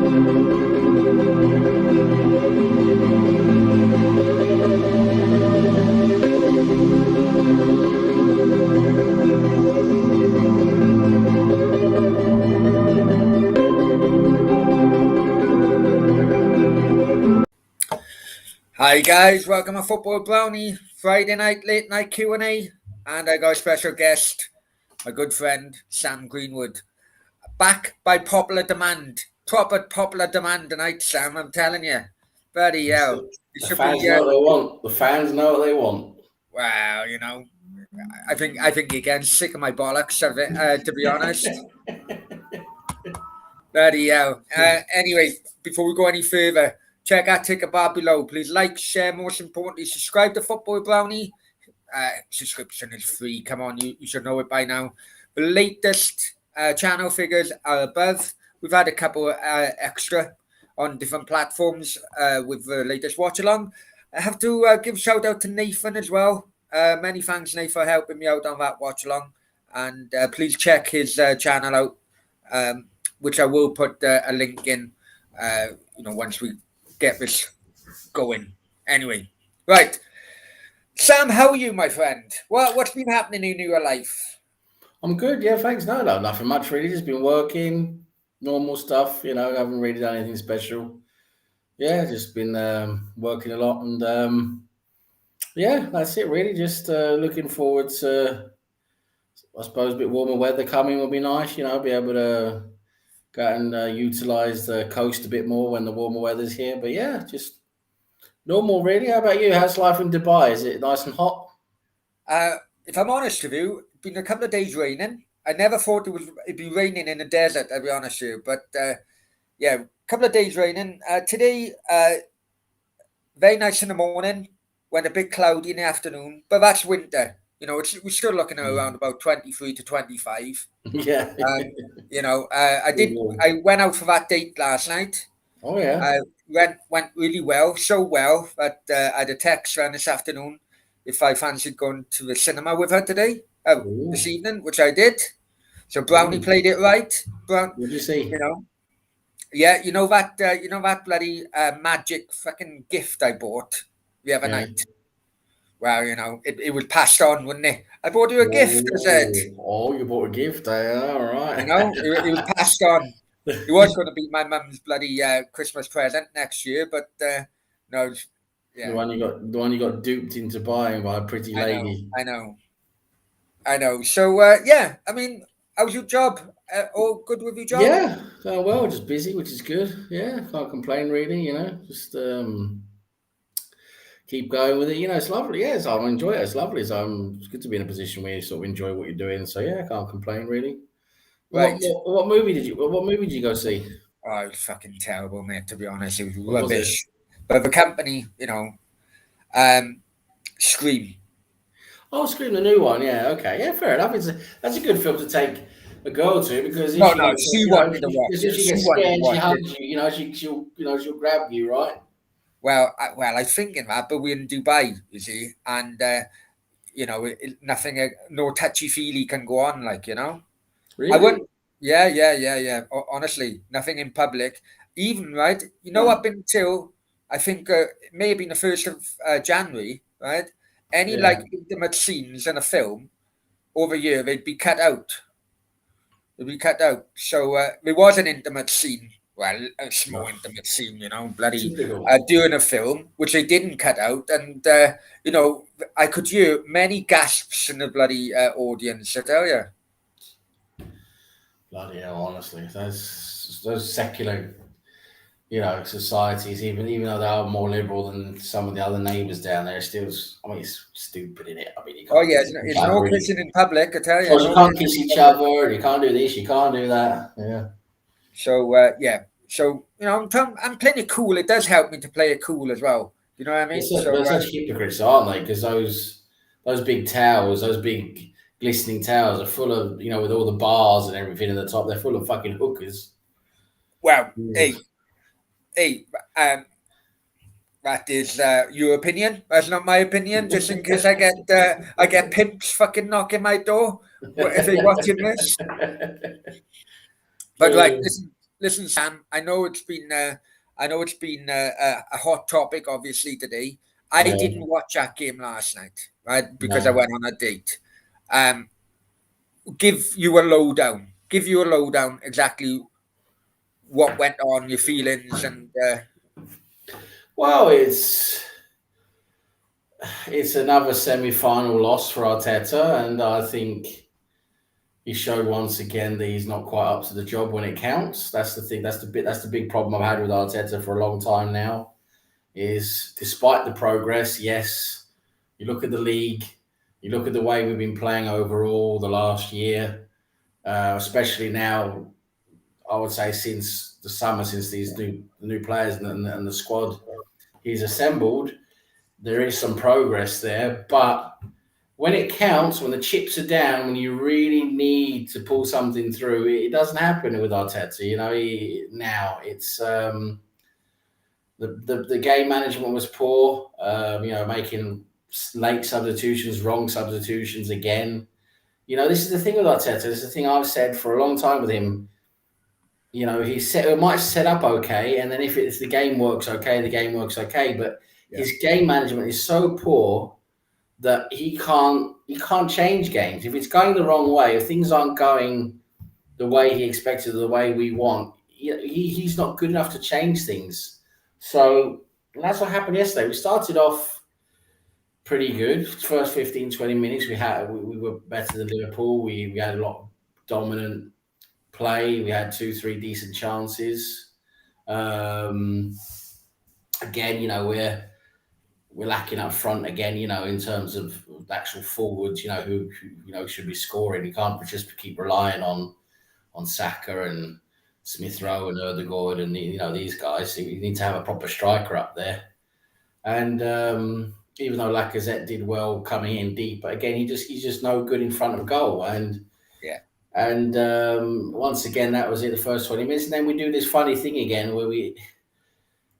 Hi guys, welcome to Football Brownie Friday night late night Q&A, and I got a special guest, my good friend Sam Greenwood, back by popular demand, proper popular demand tonight. Sam, I'm telling you, bloody hell, it The should fans be. know what they want. The fans know what they want. Wow, I think you're getting sick of my bollocks of it, to be honest. Bloody hell. Anyway, before we go any further, check our ticket bar below. Please like, share, most importantly, subscribe to Football Brownie. Subscription is free. Come on, you should know it by now. The latest channel figures are above. We've had a couple extra on different platforms with the latest watch along. I have to give shout out to Nathan as well. Many thanks, Nathan, for helping me out on that watch along. And please check his channel out, which I will put a link in. Once we get this going. Anyway, right. Sam, how are you, my friend? What's been happening in your life? I'm good, yeah, thanks. No, nothing much really. Just been working, normal stuff, I haven't really done anything special. Yeah, just been working a lot and yeah, that's it really. Just looking forward to, I suppose, a bit warmer weather coming will be nice, be able to go out and utilize the coast a bit more when the warmer weather's here. But yeah, just normal really. How about you? How's life in Dubai? Is it nice and hot? If I'm honest with you, it's been a couple of days raining. I never thought it'd be raining in the desert, I'll be honest with you. But yeah, a couple of days raining. Today, very nice in the morning, went a bit cloudy in the afternoon, but that's winter. We're still looking at around about 23 to 25. Yeah. I went out for that date last night. Oh yeah. Went really well, so well that I had a text around this afternoon if I fancied going to the cinema with her today, this evening, which I did. So Brownie played it right. What did you see? Yeah, that bloody magic fucking gift I bought the other night. Well, it was passed on, wouldn't it? I bought you a gift, I said. Oh, you bought a gift, all right. It was passed on. It was going to be my mum's bloody Christmas present next year, but no, yeah. The one you got duped into buying by a pretty lady. I know. So yeah, I mean, how's your job? All good with your job? Yeah, well, just busy, which is good. Yeah, can't complain really. Just keep going with it. It's lovely. Yeah, so I enjoy it. It's lovely. So it's good to be in a position where you sort of enjoy what you're doing. So yeah, I can't complain really. Right. What movie did you go see? Oh, it was fucking terrible, mate. To be honest, it was rubbish. But the company, Scream. Oh, Scream, the new one. Yeah, okay, yeah, fair enough. That's a good film to take a girl to because she wanted to watch. If she gets scared, she hugs you. She'll grab you, right? Well, I think in that, but we're in Dubai, you see, and nothing, no touchy feely can go on, Really? I wouldn't. Yeah. Honestly, nothing in public, even right. Up until I think it may have been the 1st of January, right? Any intimate scenes in a film over here, they'd be cut out. So there was an intimate scene. Well, a small intimate scene, during a film, which they didn't cut out. And, I could hear many gasps in the bloody audience, I tell you. Bloody hell, honestly. Those secular, societies, even though they are more liberal than some of the other neighbours down there, still, it's stupid, isn't it? You can't it's no kissing in public, I tell you. You can't kiss each other, you can't do this, you can't do that. Yeah. So, So, I'm playing it cool. It does help me to play it cool as well. You know what I mean? They're such hypocrites, aren't they? Because those big towers, those big glistening towers are full of, with all the bars and everything at the top, they're full of fucking hookers. Well, hey, that is your opinion. That's not my opinion. Just in case I get pimps fucking knocking my door if they're watching this. But listen, listen, Sam. I know it's been a hot topic, obviously today. I Yeah, didn't watch that game last night, right? Because I no. went on a date. Um, give you a lowdown. Give you a lowdown exactly what went on, your feelings, and Well, it's another semi-final loss for Arteta, and I think he showed once again that he's not quite up to the job when it counts. That's the thing. That's the big problem I've had with Arteta for a long time now. Is despite the progress, yes, you look at the league, you look at the way we've been playing overall the last year, especially now. I would say since the summer, since these new players and the squad he's assembled, there is some progress there. But when it counts, when the chips are down, when you really need to pull something through, it doesn't happen with Arteta. Now it's the game management was poor. Making late substitutions, wrong substitutions again. This is the thing with Arteta. This is the thing I've said for a long time with him. It might set up okay, and then if the game works okay, the game works okay. But yeah, his game management is so poor that he can't change games if it's going the wrong way. If things aren't going the way he expected, the way we want, he's not good enough to change things. So that's what happened yesterday. We started off pretty good. First 15, 20 minutes, we were better than Liverpool. We had a lot of dominant play. We had two, three decent chances. Um, Again, we're lacking up front again. In terms of the actual forwards. Who should be scoring. You can't just keep relying on Saka and Smith Rowe and Erdegaard and these guys. So you need to have a proper striker up there. And even though Lacazette did well coming in deep, but again he's just no good in front of goal. And yeah. and once again that was it. The first 20 minutes, and then we do this funny thing again where we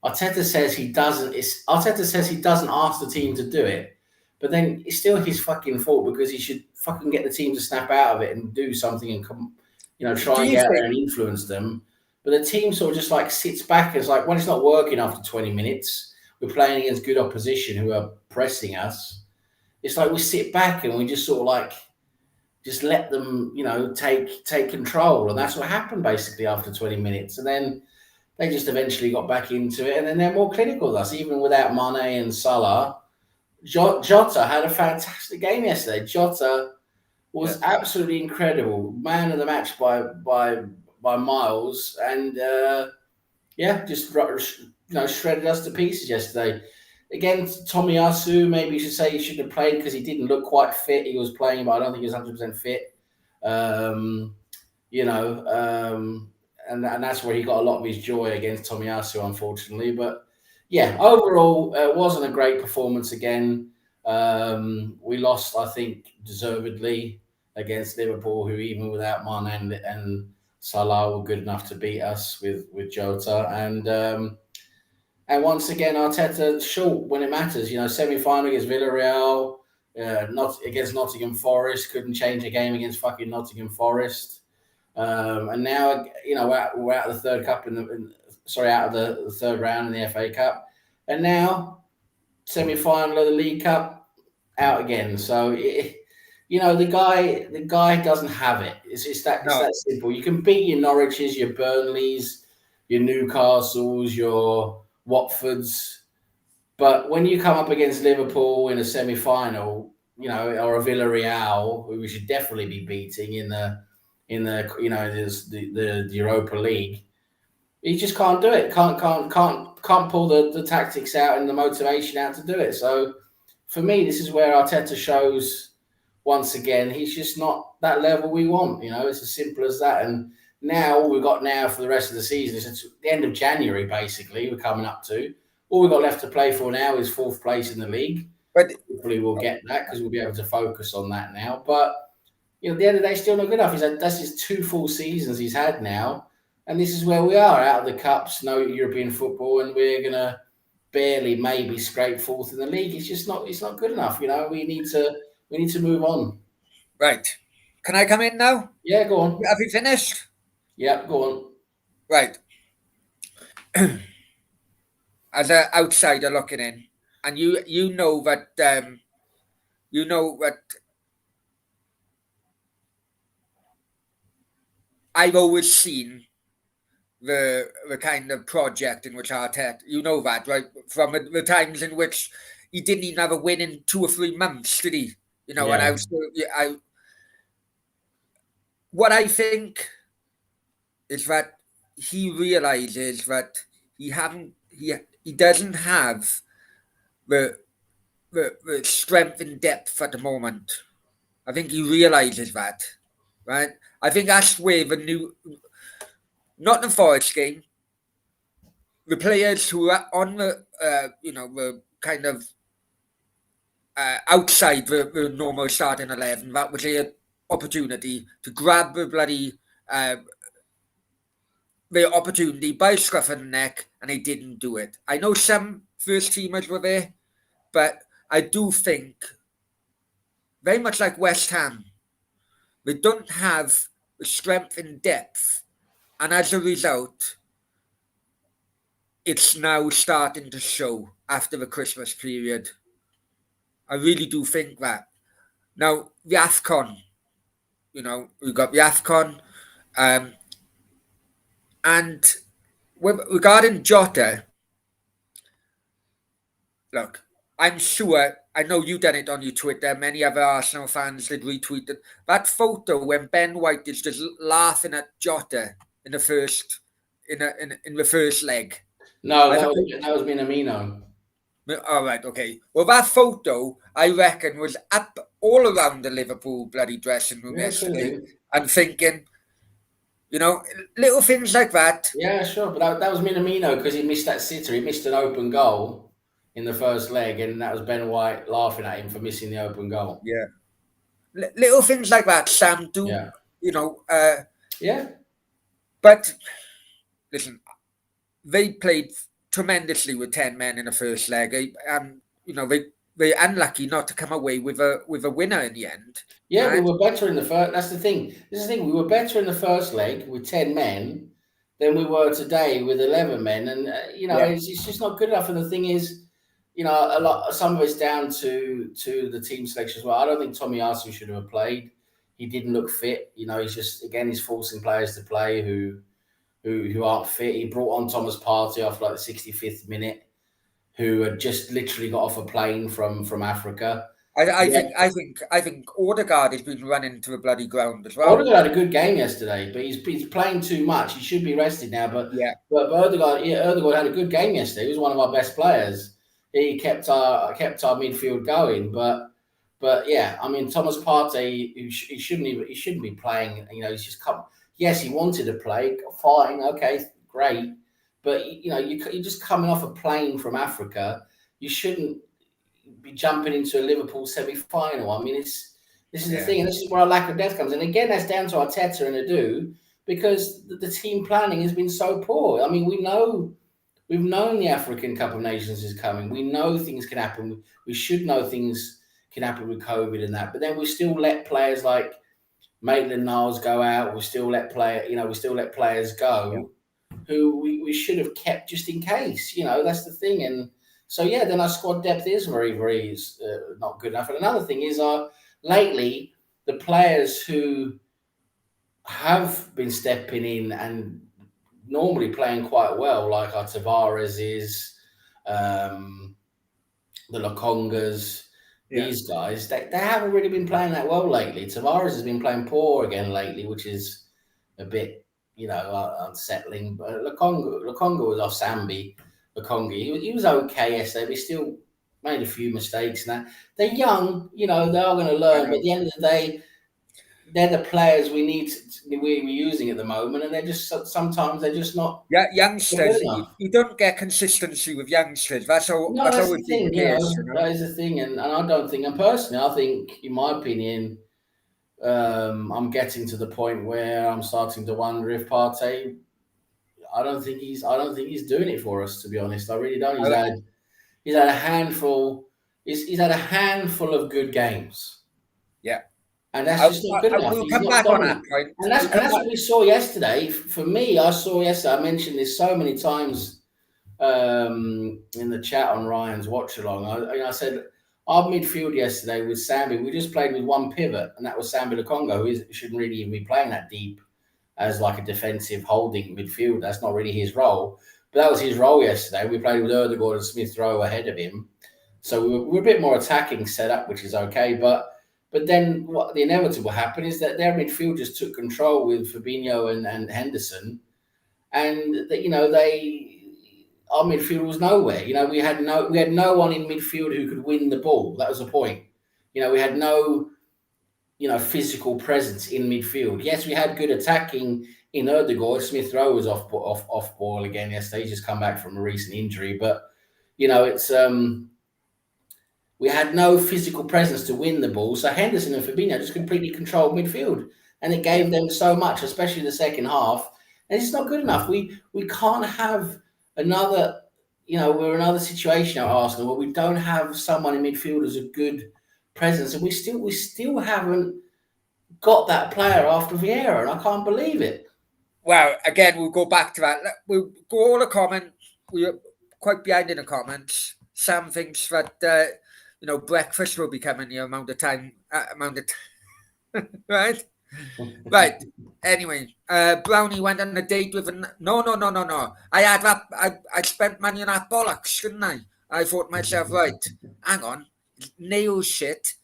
Arteta says he doesn't. Arteta says he doesn't ask the team to do it, but then it's still his fucking fault because he should fucking get the team to snap out of it and do something and come, try Do and you get out there think? and influence them. But the team sort of just like sits back and it's like when it's not working after 20 minutes, we're playing against good opposition who are pressing us. It's like we sit back and we just sort of like just let them, take control, and that's what happened basically after 20 minutes, and then they just eventually got back into it, and then they're more clinical with us, even without Mane and Salah. Jota had a fantastic game yesterday. Jota Yeah, was absolutely incredible, man of the match by miles, and just shredded us to pieces yesterday. Again, Tomiyasu, maybe you should say he shouldn't have played because he didn't look quite fit. He was playing, but I don't think he was 100% fit. Um, you know, um, and that's where he got a lot of his joy against Tomiyasu, unfortunately. But yeah, overall, it wasn't a great performance again. We lost, I think, deservedly against Liverpool, who even without Mane and Salah were good enough to beat us with Jota. And once again, Arteta short when it matters. Semi-final against Villarreal, not against Nottingham Forest, couldn't change a game against fucking Nottingham Forest. And now, we're out of the third cup out of the third round in the FA Cup, and now semi-final of the League Cup, out again. So, the guy doesn't have it. It's no, that simple. You can beat your Norwiches, your Burnleys, your Newcastles, your Watfords, but when you come up against Liverpool in a semi-final, or a Villarreal, who we should definitely be beating in the Europa League, he just can't do it. Can't pull the tactics out and the motivation out to do it. So for me, this is where Arteta shows once again he's just not that level we want. It's as simple as that. And now all we've got now for the rest of the season is the end of January. Basically, we're coming up to all we've got left to play for now is fourth place in the league. but Hopefully, we'll get that because we'll be able to focus on that now. But at the end of the day, still not good enough. That's his 2 full seasons he's had now, and this is where we are out of the cups, no European football, and we're gonna barely maybe scrape fourth in the league. It's just not. It's not good enough. We need to move on. right. Can I come in now? Yeah, go on. Have you finished? Yeah, go on. right, as an outsider looking in, and you know that you know that I've always seen the kind of project in which Arteta, you know that, right? From the times in which he didn't even have a win in 2 or 3 months, did he? You know, and Yeah, I was, I what I think is that he realizes that he haven't he doesn't have the the strength and depth at the moment. I think he realizes that, right? I think that's where the new Nottingham Forest game, the players who are on the the kind of outside the normal starting 11, that was their opportunity to grab uh, the opportunity by scruff of the neck, and they didn't do it. I know some first teamers were there, but I do think very much like West Ham, they don't have the strength and depth, and as a result, it's now starting to show after the Christmas period. I really do think that. Now, the AFCON, we've got the AFCON, um, and regarding Jota, look, I'm sure, I know you done it on your Twitter, many other Arsenal fans did retweet it. That photo when Ben White is just laughing at Jota in the first in the first leg. no, I, that was Minamino. all right, okay. Well, that photo, I reckon, was up all around the Liverpool bloody dressing room Yeah, it could have yesterday. been. I'm thinking, you know, little things like that. Yeah, sure, but that was Minamino because he missed that sitter. He missed an open goal in the first leg, and that was Ben White laughing at him for missing the open goal. Yeah. Little things like that, Sam, do, Yeah, you know, yeah, but listen, they played tremendously with 10 men in the first leg. And, they're unlucky not to come away with a winner in the end, yeah. We right? were better in the first. That's the thing. This is the thing. We were better in the first leg with 10 men than we were today with 11 men, and Yeah. it's just not good enough. And the thing is, a lot. Some of it's down to the team selection as well. I don't think Tommy Arsenal should have played. He didn't look fit. He's just he's forcing players to play who aren't fit. He brought on Thomas Partey after like the 65th minute, who had just literally got off a plane from Africa. Yeah, I think Odegaard has been running to the bloody ground as well. Odegaard had a good game yesterday, but he's playing too much. He should be rested now. But Yeah. but Odegaard had a good game yesterday. He was one of our best players. He kept our midfield going. But yeah, I mean Thomas Partey, he shouldn't be playing. He's just come. Yes, he wanted to play. Fine, okay, great. But you're just coming off a plane from Africa. You shouldn't be jumping into a Liverpool semi-final. I mean, this is the Yeah. thing, and this is where our lack of depth comes. And again, that's down to Arteta and Adu because the team planning has been so poor. I mean, we've known the African Cup of Nations is coming. We know things can happen. We should know things can happen with COVID and that. But then we still let players like Maitland-Niles go out. We still let players Yeah. go who we should have kept just in case. That's the thing. And so, yeah, then our squad depth is very, very not good enough. And another thing is lately, the players who have been stepping in and normally playing quite well, like our Tavares is, the Lokongas, Yeah. these guys, they haven't really been playing that well lately. Tavares has been playing poor again lately, which is a bit, unsettling. But Lokonga was off Sambi. Lokonga, he was okay yesterday, but he still made a few mistakes. Now they're young, they are going to I learn. But know. at the end of the day, they're the players we're using at the moment, and they're just sometimes they're just not Yeah, good youngsters, enough. you don't get consistency with youngsters. No, That's that's the always been the thing, case, you know. that is the thing, and I don't think, and personally, I think, in my opinion, I'm getting to the point where I'm starting to wonder if Partey. I don't think he's doing it for us. To be honest, I really don't. I, He's had a handful. He's had a handful of good games. yeah, And that's just not good enough. We'll He's come not back on that dominant. point. And that's We'll come what back. we saw yesterday. For me, I saw yesterday, I mentioned this so many times in the chat on Ryan's watch along. I said our midfield yesterday with Sambi, we just played with one pivot, and that was Sambi Lukonga, who shouldn't really even be playing that deep as like a defensive holding midfield. That's not really his role. But that was his role yesterday. We played with Erdegaard and Smith Rowe ahead of him. So we were a bit more attacking setup, which is okay. But then what the inevitable happened is that their midfield just took control with Fabinho and Henderson. And our midfield was nowhere. We had no one in midfield who could win the ball. That was the point. We had no physical presence in midfield. Yes, we had good attacking in Erdegaard. Smith Rowe was off ball again yesterday. He's just come back from a recent injury, but it's we had no physical presence to win the ball. So Henderson and Fabinho just completely controlled midfield, and it gave them so much, especially the second half. And it's not good enough. We can't have another. We're in another situation at Arsenal where we don't have someone in midfield as a good presence, and we still haven't got that player after Vieira, and I can't believe it. Well, again, we'll go back to that. We'll go all the comments. We're quite behind in the comments. Sam thinks that breakfast will be coming the amount of time, right? Right. Anyway, Brownie went on a date with no. I spent money on that bollocks, didn't I? I thought to myself, right, hang on, nail shit.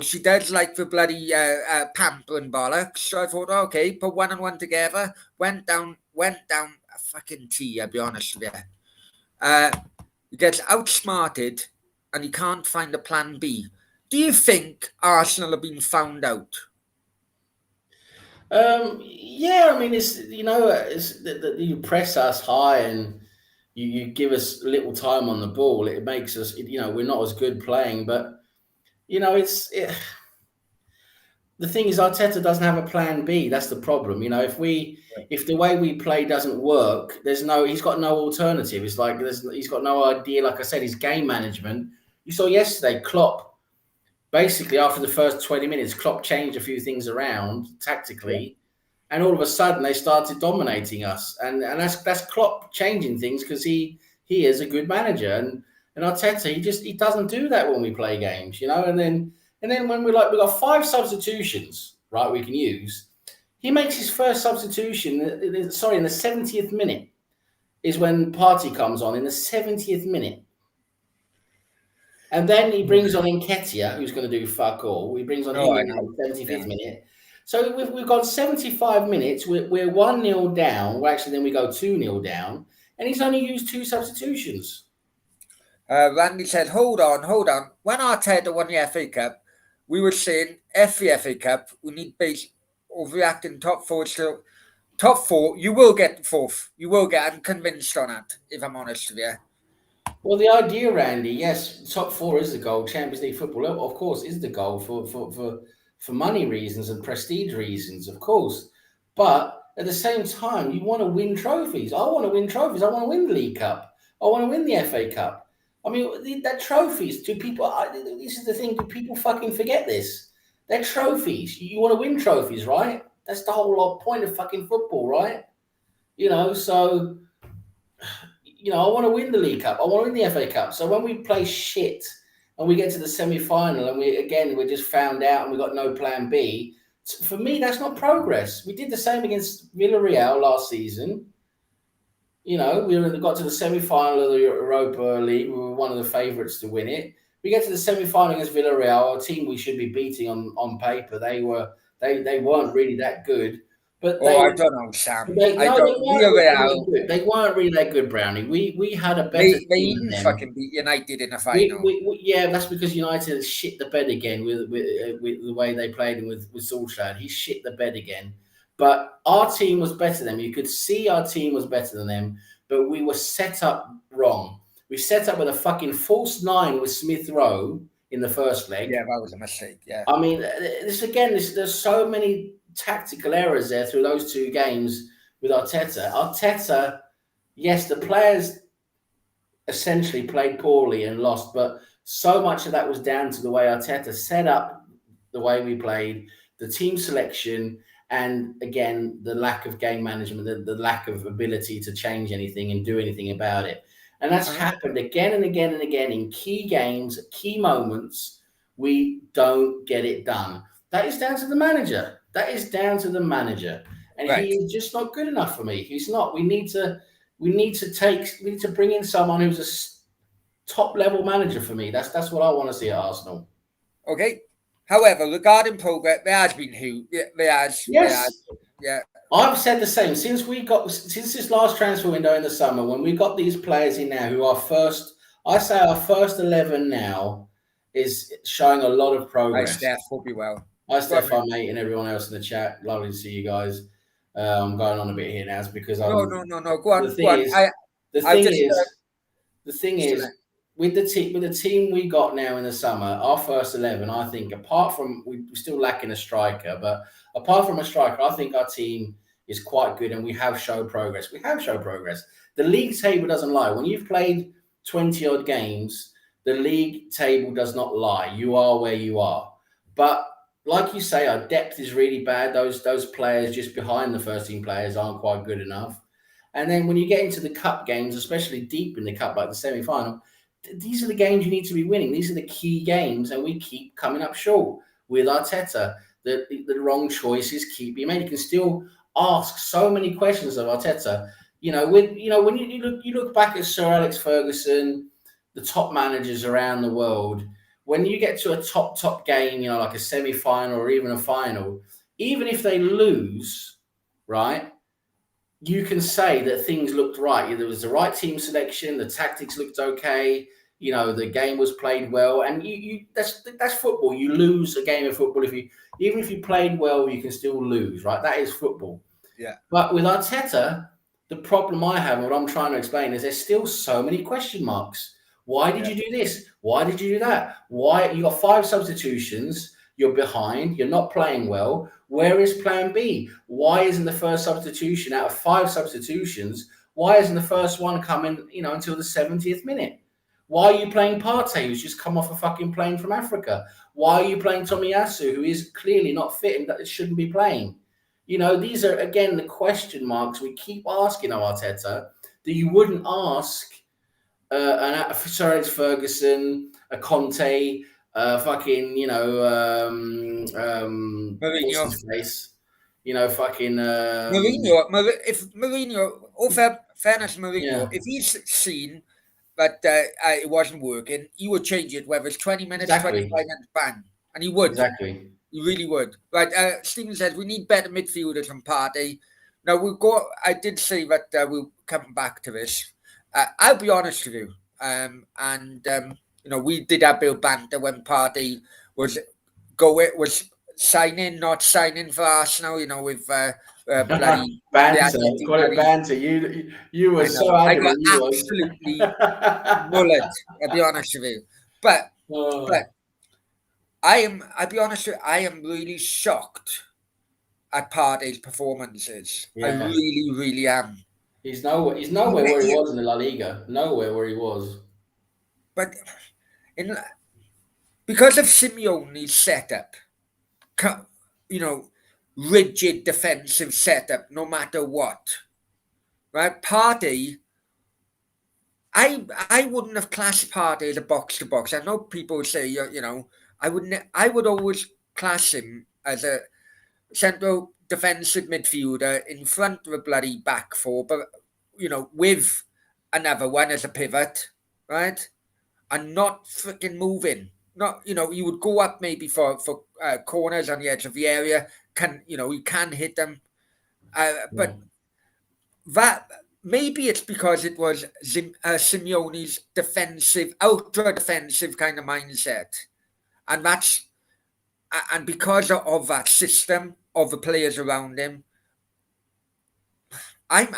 She does like the bloody pampering bollocks. So I thought, okay, put one and one together. Went down a fucking tea, I'll be honest with you. He gets outsmarted and he can't find a plan B. Do you think Arsenal have been found out? Yeah, I mean, it's that you press us high and you give us little time on the ball. It makes us, we're not as good playing, but the thing is, Arteta doesn't have a plan B. That's the problem. If the way we play doesn't work, he's got no alternative. It's like he's got no idea. Like I said, his game management. You saw yesterday, Klopp. Basically, after the first 20 minutes, Klopp changed a few things around tactically, and all of a sudden they started dominating us. And that's Klopp changing things because he is a good manager. And Arteta, he doesn't do that when we play games, And then when we've got 5 substitutions, right, we can use. He makes his first substitution, in the 70th minute is when Partey comes on, in the 70th minute. And then he brings on Nketiah, who's going to do fuck all. He brings on him in the 75th minute. So we've got 75 minutes. We're 1-0 down. Well, actually, then we go 2-0 down. And he's only used 2 substitutions. Randy said, hold on. When Arteta won the FA Cup, we were saying, the FA Cup, we need base overreacting top 4. So top 4, you will get 4th. You will get, I'm convinced on that, if I'm honest with you. Well, the idea, Randy, yes, top 4 is the goal. Champions League football, of course, is the goal for money reasons and prestige reasons, of course. But at the same time, you want to win trophies. I want to win trophies. I want to win the League Cup. I want to win the FA Cup. I mean, that trophies, this is the thing, do people fucking forget this? They're trophies. You want to win trophies, right? That's the whole point of fucking football, right? So... I want to win the League Cup. I want to win the FA Cup. So when we play shit and we get to the semi-final and we're just found out and we got no plan B, for me, that's not progress. We did the same against Villarreal last season. We got to the semi-final of the Europa League. We were one of the favourites to win it. We get to the semi-final against Villarreal, a team we should be beating on paper. They weren't really that good. But I don't know, Sam. They weren't really that good, Brownie. We had a better team. They even fucking beat United in the final. Yeah, that's because United shit the bed again with the way they played and with Solskjaer. He shit the bed again. But our team was better than them. You could see our team was better than them, but we were set up wrong. We set up with a fucking false 9 with Smith Rowe in the first leg. Yeah, that was a mistake. Yeah. I mean, there's so many tactical errors there through those 2 games with Arteta. Arteta, yes, the players essentially played poorly and lost, but so much of that was down to the way Arteta set up the way we played, the team selection, and again the lack of game management, the lack of ability to change anything and do anything about it. And that's Uh-huh. happened again and again and again in key games, key moments. We don't get it done. That is down to the manager. That is down to the manager, and he Right. is just not good enough for me. He's not. We need to bring in someone who's top level manager for me. That's what I want to see at Arsenal. Okay. However, regarding progress, there has been who there has, Yes, yeah. I've said the same since this last transfer window in the summer when we got these players in now who are first. I say our first 11 now is showing a lot of Hi, progress. Steph. Hope you well. Hi, Go on, mate. Stefan, mate, and everyone else in the chat. Lovely to see you guys. I'm going on a bit here now, it's because No, I'm. no, no, no. Go The on, go thing on. is, the I thing just is, the thing still is, with the team we got now in the summer, our first 11, I think, apart from we're still lacking a striker, but apart from a striker, I think our team is quite good, and we have showed progress. We have showed progress. The league table doesn't lie. When you've played 20 odd games, the league table does not lie. You are where you are, but like you say, our depth is really bad. Those players just behind the first team players aren't quite good enough. And then when you get into the cup games, especially deep in the cup, like the semi final, these are the games you need to be winning. These are the key games, and we keep coming up short with Arteta. The wrong choices keep being made. You can still ask so many questions of Arteta. When you look back at Sir Alex Ferguson, the top managers around the world, when you get to a top game, like a semi final or even a final, even if they lose, right? You can say that things looked right. There was the right team selection. The tactics looked okay. The game was played well, and that's football. You lose a game of football even if you played well, you can still lose, right? That is football. yeah, But with Arteta, the problem I have, and what I'm trying to explain, is there's still so many question marks. Why did yeah, you do this? Why did you do that? Why you got 5 substitutions? You're behind. You're not playing well. Where is Plan B? Why isn't the first substitution out of 5 substitutions? Why isn't the first one coming? Until the 70th minute? Why are you playing Partey, who's just come off a fucking plane from Africa? Why are you playing Tomiyasu, who is clearly not fit and that shouldn't be playing? These are again the question marks we keep asking of Arteta that you wouldn't ask Sir Alex Ferguson, a Conte, fucking, what's Mourinho. his face? Fucking, If Mourinho, fairness, Mourinho, yeah, if he's seen that it wasn't working, he would change it, whether it's 20 minutes, exactly, 25 minutes, bang. And he would. exactly. He really would. Right. Stephen says we need better midfielders from Partey. Now we'll go. I did say that we'll come back to this. I'll be honest with you. We did have Bill banter when Partey was was signing, not signing for Arsenal. With bloody the Banter, Argentine call it bloody. banter. You were I so know. I got adamant. You was. absolutely mullered. I'll be honest with you. But but Oh, I'll be honest with you, I am really shocked at Partey's performances. I yeah. really, really am. He's nowhere where he was in the La Liga. Nowhere where he was. But in because of Simeone's setup, co- you know, rigid defensive setup, no matter what, right? Partey, I wouldn't have classed Partey as a box to box. I know people say I would always class him as a central defensive midfielder in front of a bloody back four, but with another one as a pivot, right? And not freaking moving. Not you would go up maybe for corners on the edge of the area. You can hit them, Yeah. but that maybe it's because it was Simeone's defensive, ultra defensive kind of mindset, and and because of that system of the players around him, I'm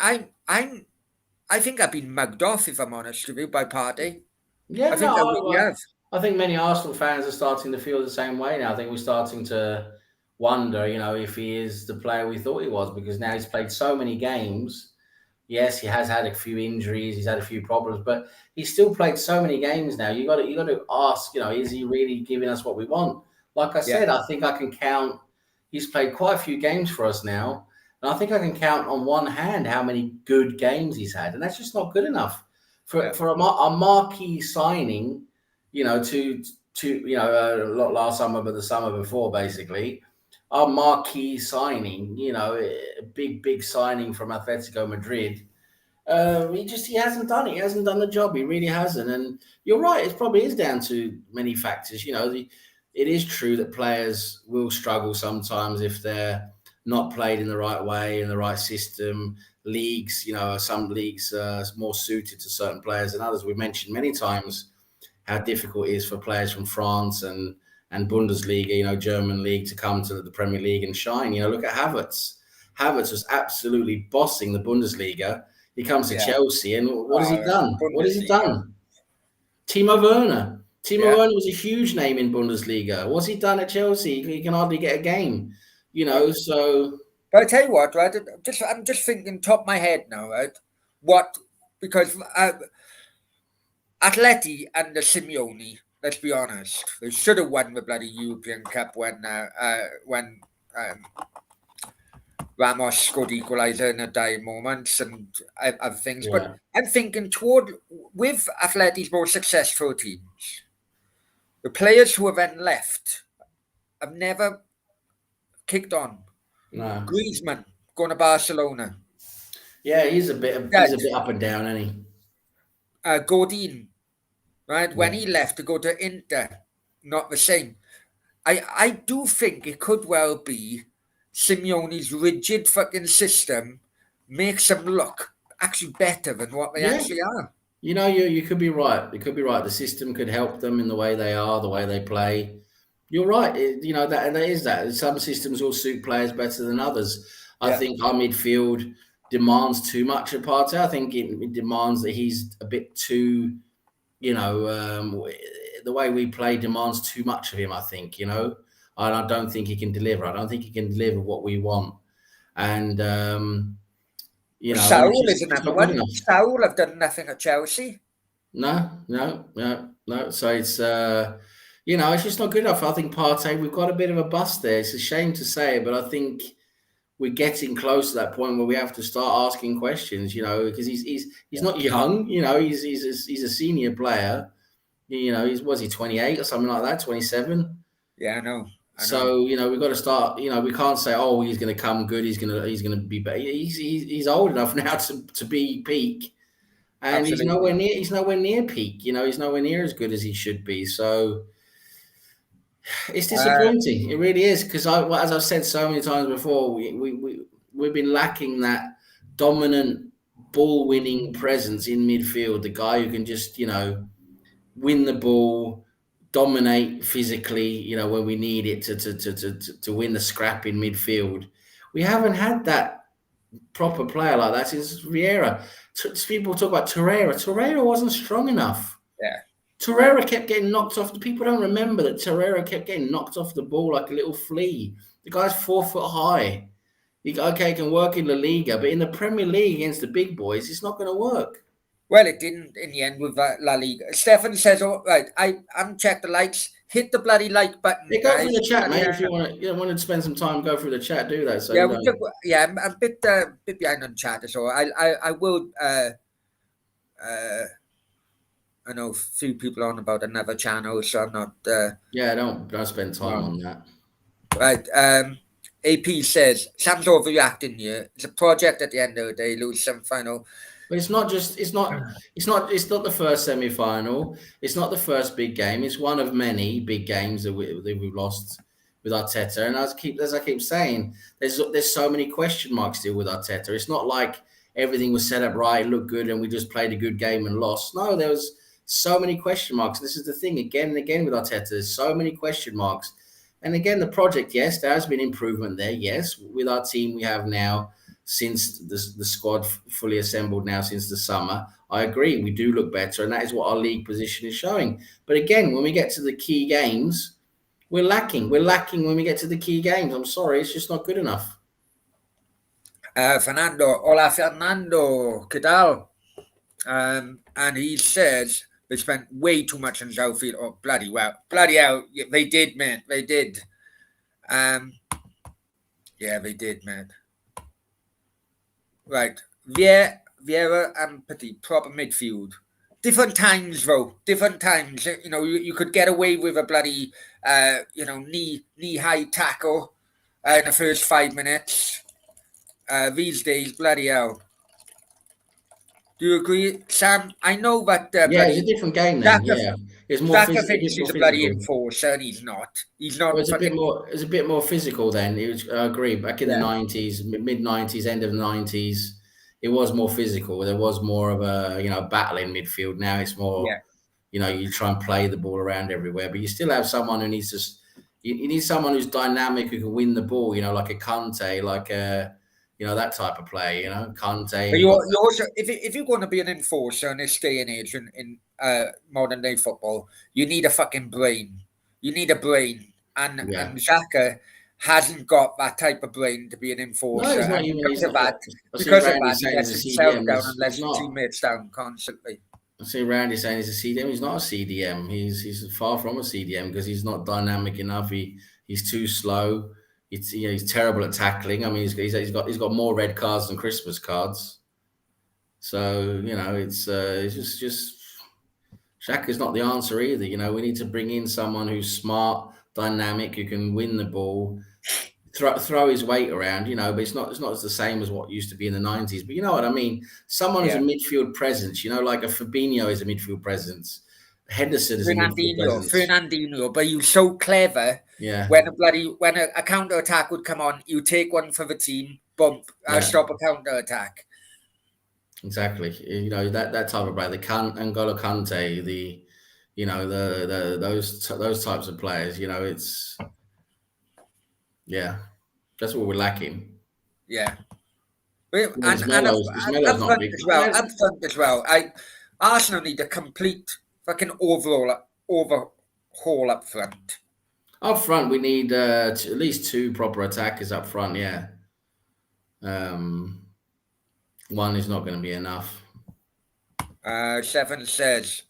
I think I've been mugged off, if I'm honest with you, by Partey. Yeah, I think I no, really have. I think many Arsenal fans are starting to feel the same way now. I think we're starting to wonder, if he is the player we thought he was, because now he's played so many games. Yes, he has had a few injuries, he's had a few problems, but he's still played so many games now. You got to ask, is he really giving us what we want? Like I Yeah, said, I think I can count. He's played quite a few games for us now, and I think I can count on one hand how many good games he's had, and that's just not good enough yeah, for a marquee signing. Not last summer, but the summer before, basically, our marquee signing. A big signing from Atletico Madrid. He hasn't done it. He hasn't done the job. He really hasn't. And you're right. It probably is down to many factors. It is true that players will struggle sometimes if they're not played in the right way, in the right system. Leagues, some leagues are more suited to certain players than others. We've mentioned many times how difficult it is for players from France and Bundesliga, German league, to come to the Premier League and shine. Look at Havertz. Havertz was absolutely bossing the Bundesliga. He comes to yeah. Chelsea, and what has he done? What has he Bundesliga. done? Timo Werner. Timo Yeah. Werner was a huge name in Bundesliga. What's he done at Chelsea? He can hardly get a game. But, So but I tell you what, right? I'm just thinking top of my head now, right? What because Atleti and the Simeone, let's be honest, they should have won the bloody European Cup when Ramos scored equaliser in a dying moments and other things. But yeah, I'm thinking with Atleti's more successful teams, the players who have then left have never kicked on. no, Griezmann going to Barcelona. yeah, he's a bit up and down, isn't he? Godin, right? When Yeah. he left to go to Inter, not the same. I do think it could well be Simeone's rigid fucking system makes them look actually better than what they Yeah, actually are. you could be right. You could be right. The system could help them in the way they are, the way they play. You're right. That, and that is that. Some systems will suit players better than others. I Yeah. think our midfield demands too much of Partey. I think it demands that he's a bit too. The way we play demands too much of him. I think. And I don't think he can deliver. I don't think he can deliver what we want. And and Saul is it's just another not good one. enough. Saul have done nothing at Chelsea. No, no, no, no. So it's just not good enough. I think Partey, we've got a bit of a bust there. It's a shame to say it, but I think we're getting close to that point where we have to start asking questions. Because he's not young. He's a senior player. Was he 28 or something like that? 27. Yeah, I know. So we've got to start. We can't say, oh, he's going to come good. He's going to be better. He's old enough now to be peak. And he's Absolutely. nowhere near. He's nowhere near peak. He's nowhere near as good as he should be. So it's Uh, disappointing. It really is because as I've said so many times before, we've been lacking that dominant ball winning presence in midfield. The guy who can just win the ball, dominate physically. When we need it to win the scrap in midfield. We haven't had that proper player like that since Vieira. People talk about Torreira. Torreira wasn't strong enough. yeah. Torreira kept getting knocked off. People don't remember that Torreira kept getting knocked off the ball like a little flea. The guy's 4 foot high. He can work in La Liga, but in the Premier League against the big boys, it's not going to work. Well, it didn't in the end with La Liga. Stefan says, "Oh, right, I haven't checked the likes. Hit the bloody like button, Yeah, go guys." through the chat, mate. If you want to spend some time, go through the chat. Do that. So Yeah, I'm a bit behind on chat, so I will. I know a few people on about another channel, so I'm not. Yeah, don't spend time on that. Right. AP says Sam's overreacting here. It's a project at the end of the day. Lose some final. But it's not the first semi-final. It's not the first big game. It's one of many big games that we've lost with Arteta. And as I keep saying, there's so many question marks still with Arteta. It's not like everything was set up right, looked good, and we just played a good game and lost. No, there was so many question marks. This is the thing again and again with Arteta. There's so many question marks. And again, the project, yes, there has been improvement there. Yes, with our team we have now, since the squad fully assembled now since the summer, I agree, we do look better, and that is what our league position is showing. But again, when we get to the key games, we're lacking. We're lacking when we get to the key games. I'm sorry, it's just not good enough. Fernando, hola Fernando, ¿qué tal? And he says, They spent way too much on Southfield. Oh, bloody hell! Yeah, they did, man. They did. Um, yeah, they did, man. Right, Vieira and Petit, proper midfield. Different times though. Different times. You know, you could get away with a bloody, knee high tackle in the first 5 minutes. These days, bloody hell. Do you agree, Sam? I know that Yeah, it's a bloody different game then. Xhaka, Yeah, it's more Xhaka a bit thinks more he's a bloody physical. enforcer, and he's not. He's Well, not it's a bit fucking. more. It's a bit more physical then. It was. I agree. Back in the Yeah, '90s, mid '90s, end of the '90s, it was more physical. There was more of a battle in midfield. Now it's more. yeah. You try and play the ball around everywhere, but you still have someone who needs to. You need someone who's dynamic who can win the ball. Like a Conte, like a, that type of play. Conte, But and you got. you're also if you're going to be an enforcer in this day and age in modern day football, you need a fucking brain. You need a brain, Yeah. and Xhaka hasn't got that type of brain to be an No, enforcer, he's not and even. He's not. I see because of Randy that, he saying he's lets a himself CDM. down and He's lets his not. teammates down constantly. I see Randy saying he's a CDM. He's not a CDM. He's far from a CDM because he's not dynamic enough. He's too slow. He's terrible at tackling. I mean, he's got more red cards than Christmas cards. So it's just Shaka's not the answer either. We need to bring in someone who's smart, dynamic, who can win the ball, throw his weight around, but it's not the same as what used to be in the '90s. But you know what I mean? Someone who's a Yeah, midfield presence, like a Fabinho is a midfield presence, Henderson is a midfield presence. Fernandinho, but he was so clever. Yeah, When a counter attack would come on, you take one for the team, bump, yeah, stop a counter attack. exactly. That type of player, the N'Golo Kante, the those types of players. It's that's what we're lacking. Yeah. And His Melo's up not front big. as well. Up front as well. Arsenal need a complete fucking overhaul up front. Up front, we need at least two proper attackers up front. Yeah, one is not going to be enough. Seven says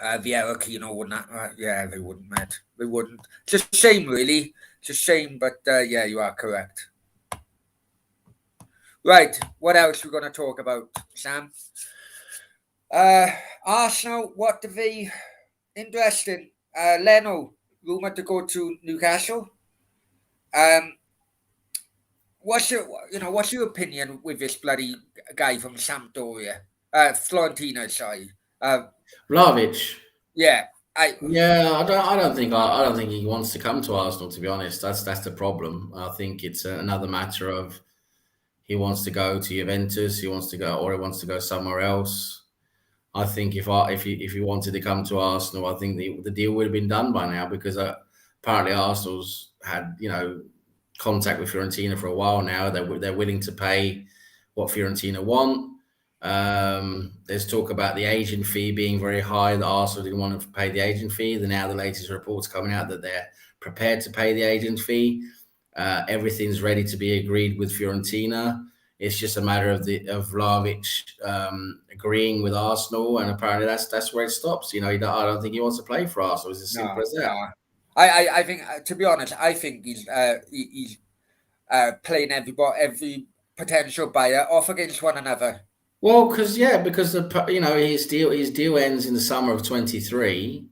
Vieira, Kino wouldn't. Yeah, they wouldn't, mate. They wouldn't. It's a shame, really. It's a shame, but yeah, you are correct. Right, what else are we going to talk about, Sam? Arsenal, what do they... Interesting. Leno, rumoured to go to Newcastle. What's your opinion with this bloody guy from Sampdoria? Florentina, sorry. Vlahovic. Yeah, Yeah, I don't think he wants to come to Arsenal. To be honest, that's the problem. I think it's another matter of he wants to go to Juventus, he wants to go somewhere else. I think if he wanted to come to Arsenal, I think the deal would have been done by now because apparently Arsenal's had contact with Fiorentina for a while now. They're willing to pay what Fiorentina want. There's talk about the agent fee being very high. That Arsenal didn't want to pay the agent fee. Now the latest reports coming out that they're prepared to pay the agent fee. Everything's ready to be agreed with Fiorentina. It's just a matter of Vlahovic agreeing with Arsenal, and apparently that's where it stops. I don't think he wants to play for Arsenal. It's as simple as that. No. I think, to be honest, I think he's playing every potential buyer off against one another. Well, because his deal ends in the summer of 23.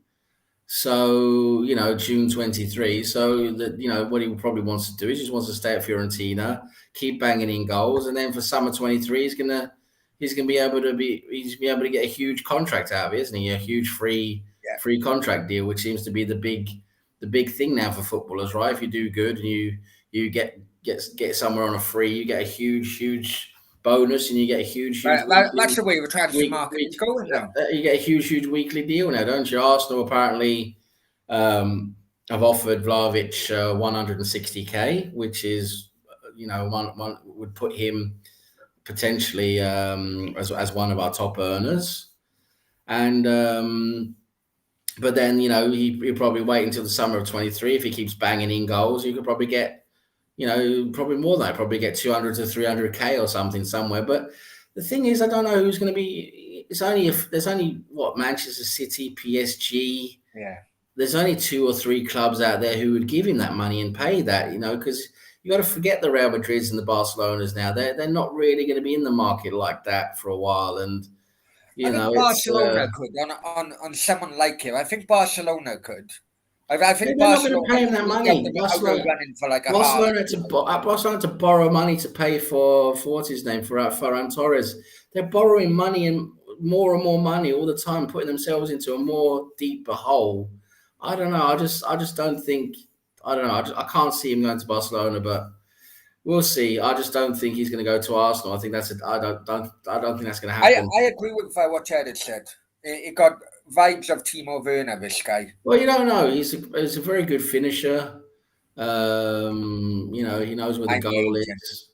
So, June 23. So that, what he probably wants to do is just wants to stay at Fiorentina, keep banging in goals. And then for summer 23, he's going to be able to get a huge contract out of it, isn't he? A huge free contract deal, which seems to be the big thing now for footballers, right? If you do good and you get somewhere on a free, you get a huge bonus, and you get a huge that's the way the transfer market is going now. You get a huge weekly deal now, don't you? Arsenal apparently have offered Vlahovic 160k, which is one would put him potentially as one of our top earners, and but then he'll probably wait until the summer of 23. If he keeps banging in goals, you could probably get probably more than that, probably get 200 to 300k or something somewhere. But the thing is, I don't know who's going to be. there's only what, Manchester City, PSG. Yeah. There's only 2 or 3 clubs out there who would give him that money and pay that, because you got to forget the Real Madrids and the Barcelonas now. They're not really going to be in the market like that for a while, and I think it's Barcelona could on someone like him. I think Barcelona could. I yeah, think they're not going to Barcelona pay him could that be money. out of running for like a half. Barcelona had to borrow money to pay for what's his name, for Ferran Torres. They're borrowing money and more money all the time, putting themselves into a more deeper hole. I don't know. I just don't think. I don't know. I can't see him going to Barcelona, but we'll see. I just don't think he's going to go to Arsenal. I think I don't think that's going to happen. I agree with what Chad had said. It got vibes of Timo Werner, this guy. Well, you don't know. He's a very good finisher. He knows where the I'm the goal agent. is.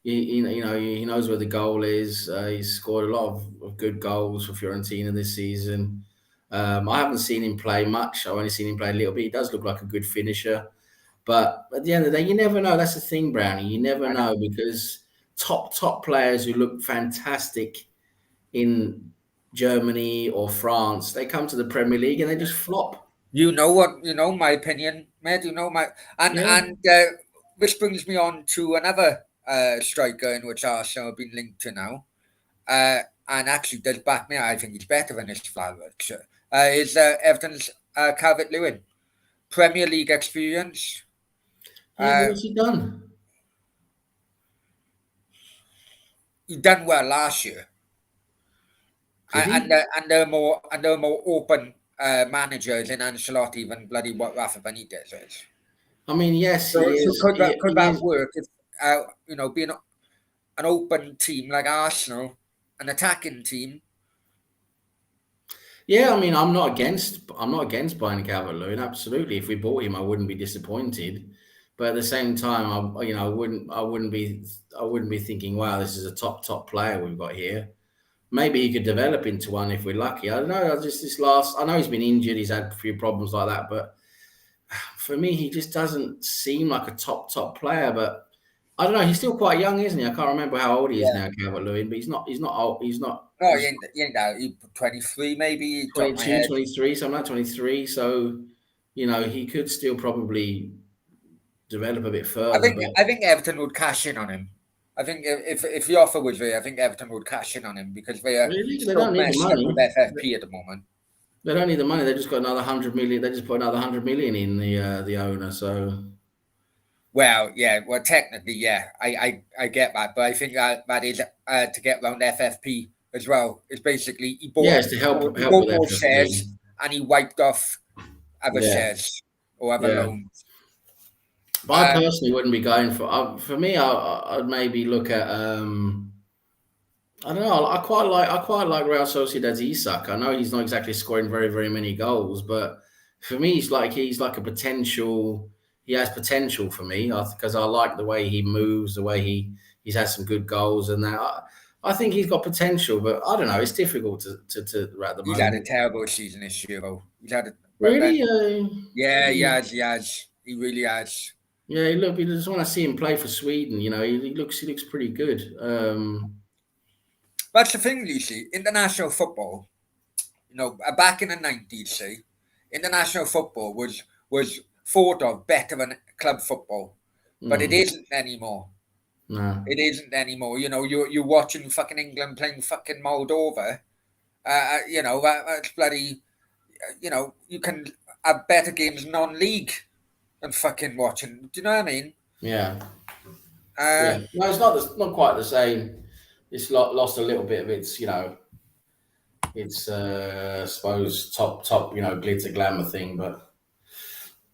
He knows where the goal is. He's scored a lot of good goals for Fiorentina this season. I haven't seen him play much. I've only seen him play a little bit. He does look like a good finisher. But at the end of the day, you never know. That's the thing, Brownie. You never I know. know, because top players who look fantastic in Germany or France, they come to the Premier League and they just flop. You know what? You know my opinion, mate. You know my Yeah. and which brings me on to another striker in which Arsenal have been linked to now. And actually does back me. I think he's better than this flower. Is Everton's Calvert-Lewin. Premier League experience. Yeah, but Uh, what's he done? he done well last year, Did and he? they're more open managers in Ancelotti than bloody what Rafa Benitez is. I mean, yes, So, he so is. could He that is. work if being an open team like Arsenal, an attacking team? Yeah, I mean, I'm not against buying Calvert-Lewin. Absolutely, if we bought him, I wouldn't be disappointed. But at the same time, I wouldn't be thinking, wow, this is a top player we've got here. Maybe he could develop into one if we're lucky. I don't know. I know he's been injured. He's had a few problems like that, but for me, he just doesn't seem like a top player. But I don't know. He's still quite young, isn't he? I can't remember how old he is Yeah. now, Calvert-Lewin. But he's not old. No, He's he ain't that. He 23 maybe, top of my 22, head. 23, something like 23. So, he could still probably develop a bit further. But I think Everton would cash in on him. I think if the offer was there, I think Everton would cash in on him because they are really, they so don't need the messed up with money. FFP at the moment. They don't need the money. They just got another 100 million. They just put another 100 million in the owner. So Well, yeah, well, technically, yeah, I get that, but I think that is to get around FFP as well. It's basically yeah, it's to help he help bought with more FFP. shares and he wiped off other Yeah, shares or other yeah. loans. But I Uh, personally wouldn't be going for me. I'd maybe look at. I don't know. I quite like Real Sociedad's Isak. I know he's not exactly scoring very many goals, but for me, he's like a potential. He has potential for me because I like the way he moves, the way he's had some good goals, and that. I think he's got potential, but I don't know. It's difficult to at the he's had a moment. terrible season this year, though. He's had it, but Really? then yeah, he has, he really has. Yeah. Look, you just want to see him play for Sweden. He looks pretty good. That's the thing, you see, international football. Back in the 90s, see, international football was thought of better than club football, but it Mm, isn't anymore. no. It isn't anymore. You're watching fucking England playing fucking Moldova. That's bloody. You can have better games non-league than fucking watching. Do you know what I mean? Yeah. Uh, Yeah. No, not quite the same. It's lost a little bit of its, its I suppose top, glitter glamour thing, but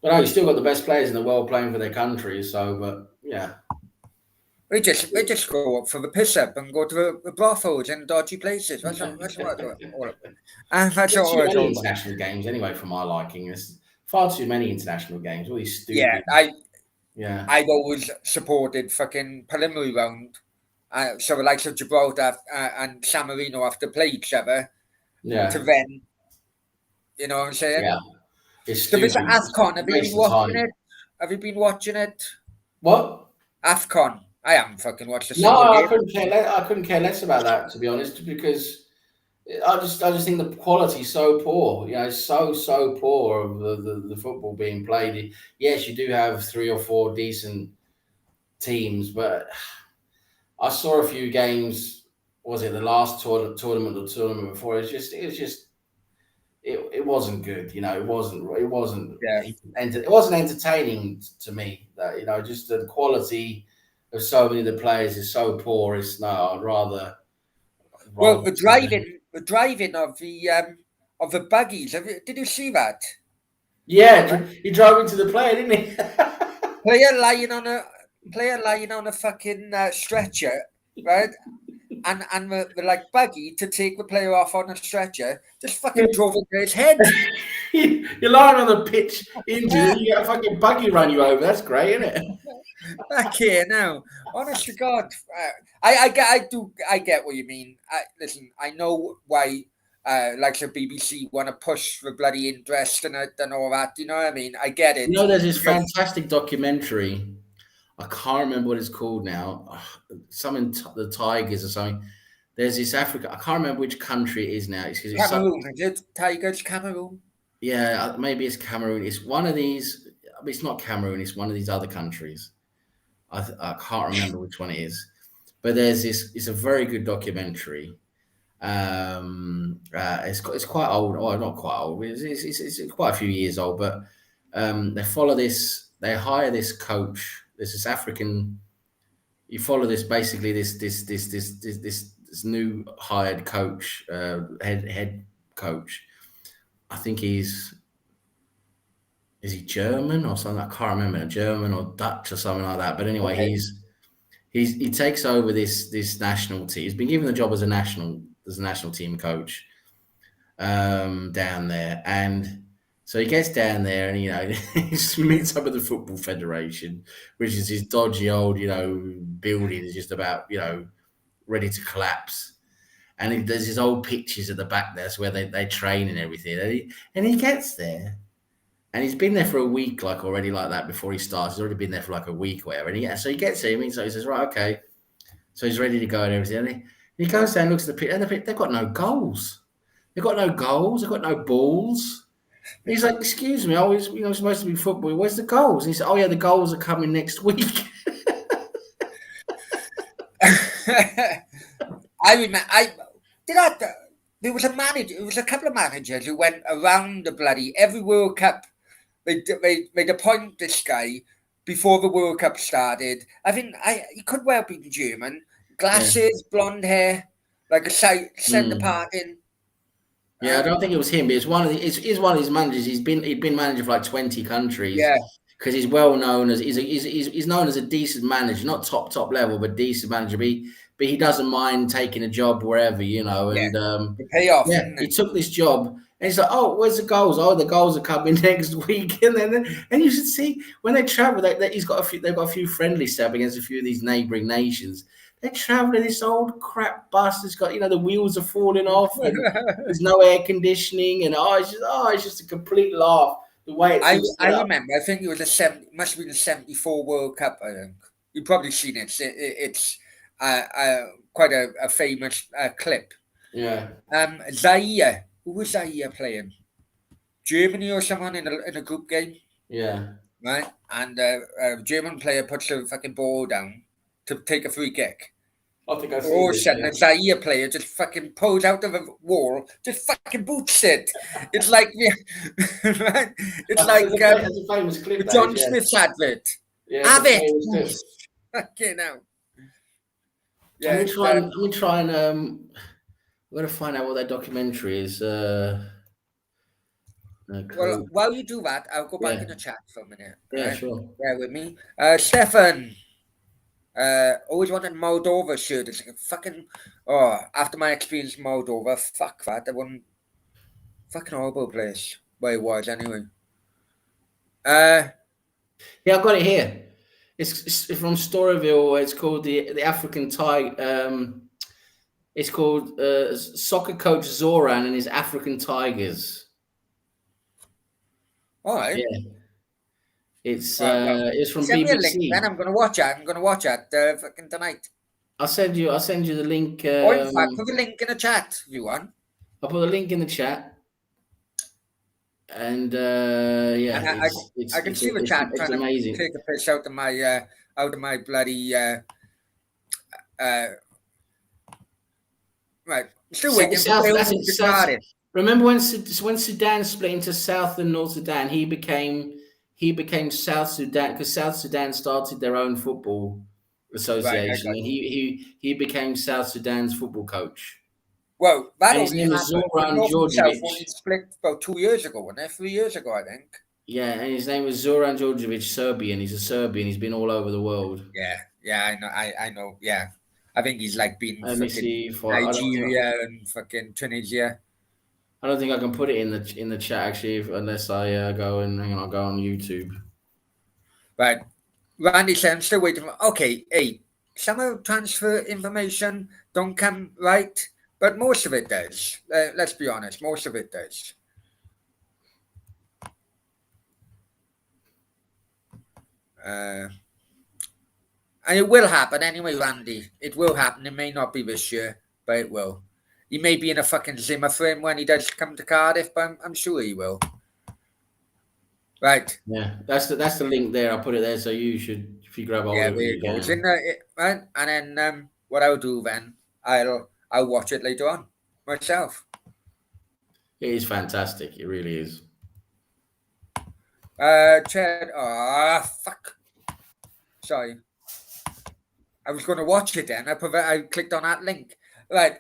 no, you still got the best players in the world playing for their country. So, but yeah, we just go up for the piss up and go to the brothels and dodgy places. That's what it's all about. And that's there's too all it's many all about. international games anyway, for my liking. There's far too many international games. All these Yeah, stupid. Yeah. I've always supported fucking preliminary round. So the likes of Gibraltar and San Marino have to play each other to Yeah. then, you know what I'm saying? Yeah. It's So this stupid. It's AFCON, a have you been waste of watching time. it? Have you been watching it? What? AFCON. I haven't fucking watched a No, single game. I couldn't care less about that, to be honest, because I just think the quality is so poor. It's so poor of the football being played. Yes, you do have 3 or 4 decent teams, but I saw a few games. Was it the last tournament or tournament before? It wasn't good. Yeah. It wasn't entertaining to me. That just the quality of so many of the players is so poor. It's no. I'd Well, rather. the driving of the buggies. Did you see that? Yeah, he drove into the player, didn't he? Player lying on a player lying on a fucking stretcher, right? And the like buggy to take the player off on a stretcher just fucking drove into his head. You're lying on the pitch injured, and you get a fucking buggy run you over. That's great, isn't it? Okay, now, honest to God, I get what you mean. Listen, I know why, like the BBC want to push the bloody interest and all that. You know what I mean? I get it There's this because fantastic documentary. I can't remember what it's called now. Something the Tigers or something. There's this Africa. I can't remember which country it is now. It's Cameroon, is it? Tigers, Cameroon. yeah, maybe it's Cameroon. It's one of these. I mean, it's not Cameroon. It's one of these other countries. I can't remember which one it is. But there's this. It's a very good documentary. It's quite old. Oh, not quite old. It's quite a few years old. But they follow this. They hire this coach. There's this African. You follow this basically this new hired coach, head coach. I think is he German or something? I can't remember, German or Dutch or something like that. But anyway, Okay. he takes over this national team. He's been given the job as a national team coach down there, and so he gets down there and he meets up with the Football Federation, which is his dodgy old building is just about ready to collapse. And there's his old pictures at the back there, so where they train and everything. And he gets there, and he's been there for a week, like already like that before he starts. He's already been there for like a week, or whatever. And so he gets there. So he says, right, okay. So he's ready to go and everything. And he goes down, looks at the pitch, and they've got no goals. They've got no goals. They've got no balls. And he's like, excuse me, I was supposed to be football. Where's the goals? And he said, oh yeah, the goals are coming next week. I remember. There was a manager. It was a couple of managers who went around the bloody every World Cup. They'd appoint this guy before the World Cup started. I think he could well be German. Glasses, blonde hair, like a centre parting. Yeah, I don't think it was him, but it's one of his managers. He'd been manager for like 20 countries. Yeah. Because he's well known as he's known as a decent manager, not top level, but decent manager. But he doesn't mind taking a job wherever, And the payoff. yeah, he took this job, and he's like, "Oh, where's the goals? Oh, the goals are coming next week." And you should see when they travel, they've got a few friendly stuff against a few of these neighbouring nations. They travel in this old crap bus. It's got the wheels are falling off, and there's no air conditioning, and it's just a complete laugh. The way it's I remember. I think it was must have been the '74 World Cup. I think you've probably seen it. It's quite a famous clip. Yeah. Zaire. Who was Zaire playing? Germany or someone in a group game. Yeah. Right, and a German player puts the fucking ball down to take a free kick. I think I've All of a seen sudden, a Zaire player just fucking pulls out of a wall, just fucking boots it. It's like, right? It's like that's a famous clip. the John Smith's advert. Yeah, Have it. Okay, now. Yeah, let me try and we're gonna find out what that documentary is. Well, while you do that, I'll go back in the chat for a minute. Yeah, right? sure. Bear with me. Stefan. Always wanted Moldova shirt. It's like fucking after my experience in Moldova, fuck that. I wouldn't fucking horrible place where it was anyway. Yeah, I've got it here. It's from Storyville. It's called the African Tiger. It's called Soccer Coach Zoran and his African Tigers. All right. Yeah. It's from send BBC. Me a link, then I'm gonna watch it. I'm gonna watch it fucking tonight. I'll send you the link. Or in fact, put the link in the chat if you want. I'll put a link in the chat. And yeah, And I can see the chat it's trying to amazing. take a piss out of my bloody right. Still waiting for South, Wales that's it. to South. Cardiff. Remember when Sudan split into South and North Sudan? He became South Sudan because South Sudan started their own football Right, I association, got and you. he became South Sudan's football coach. Well, that And his only name was happened. The Zoran North and South Djordjevic. only split about 2 years ago, wasn't it? 3 years ago, I think. Yeah, and his name was Zoran Djordjevic, Serbian. He's a Serbian. He's been all over the world. Yeah, I know. I know. Yeah, I think he's like been Let me fucking see if Nigeria and fucking Tunisia. I don't think I can put it in the chat actually, unless I go and hang on. I'll go on YouTube. Right, Randy said, I'm still waiting for. Okay, hey, some of transfer information don't come right, but most of it does. Let's be honest, most of it does. And it will happen anyway, Randy. It will happen. It may not be this year, but it will. He may be in a fucking Zimmer frame when he does come to Cardiff, but I'm sure he will. Right. Yeah, that's the link there. I'll put it there, so you should, if you grab hold Yeah, of there it, you you go. It's in can. the right, and then what I'll do then, I'll watch it later on myself. It is fantastic. It really is. Chad. Fuck. Sorry. I was going to watch it then. I clicked on that link. Right.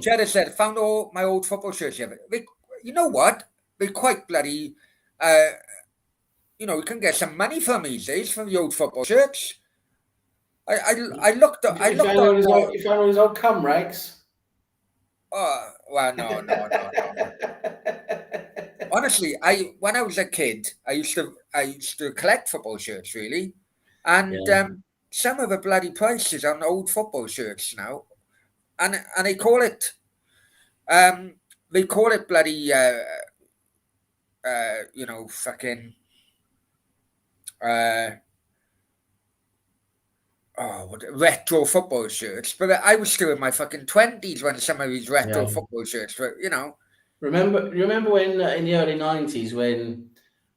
Cheddar said, found all my old football shirts. You know what? They're quite bloody. You can get some money from these days from the old football shirts. I looked. I You looked found all on. his old cum rags. Oh well, no. Honestly, when I was a kid, I used to collect football shirts really, and Yeah, some of the bloody prices on old football shirts now, and they call it bloody fucking uh retro football shirts. But I was still in my fucking 20s when some of these retro yeah. football shirts were. Remember when in the early '90s when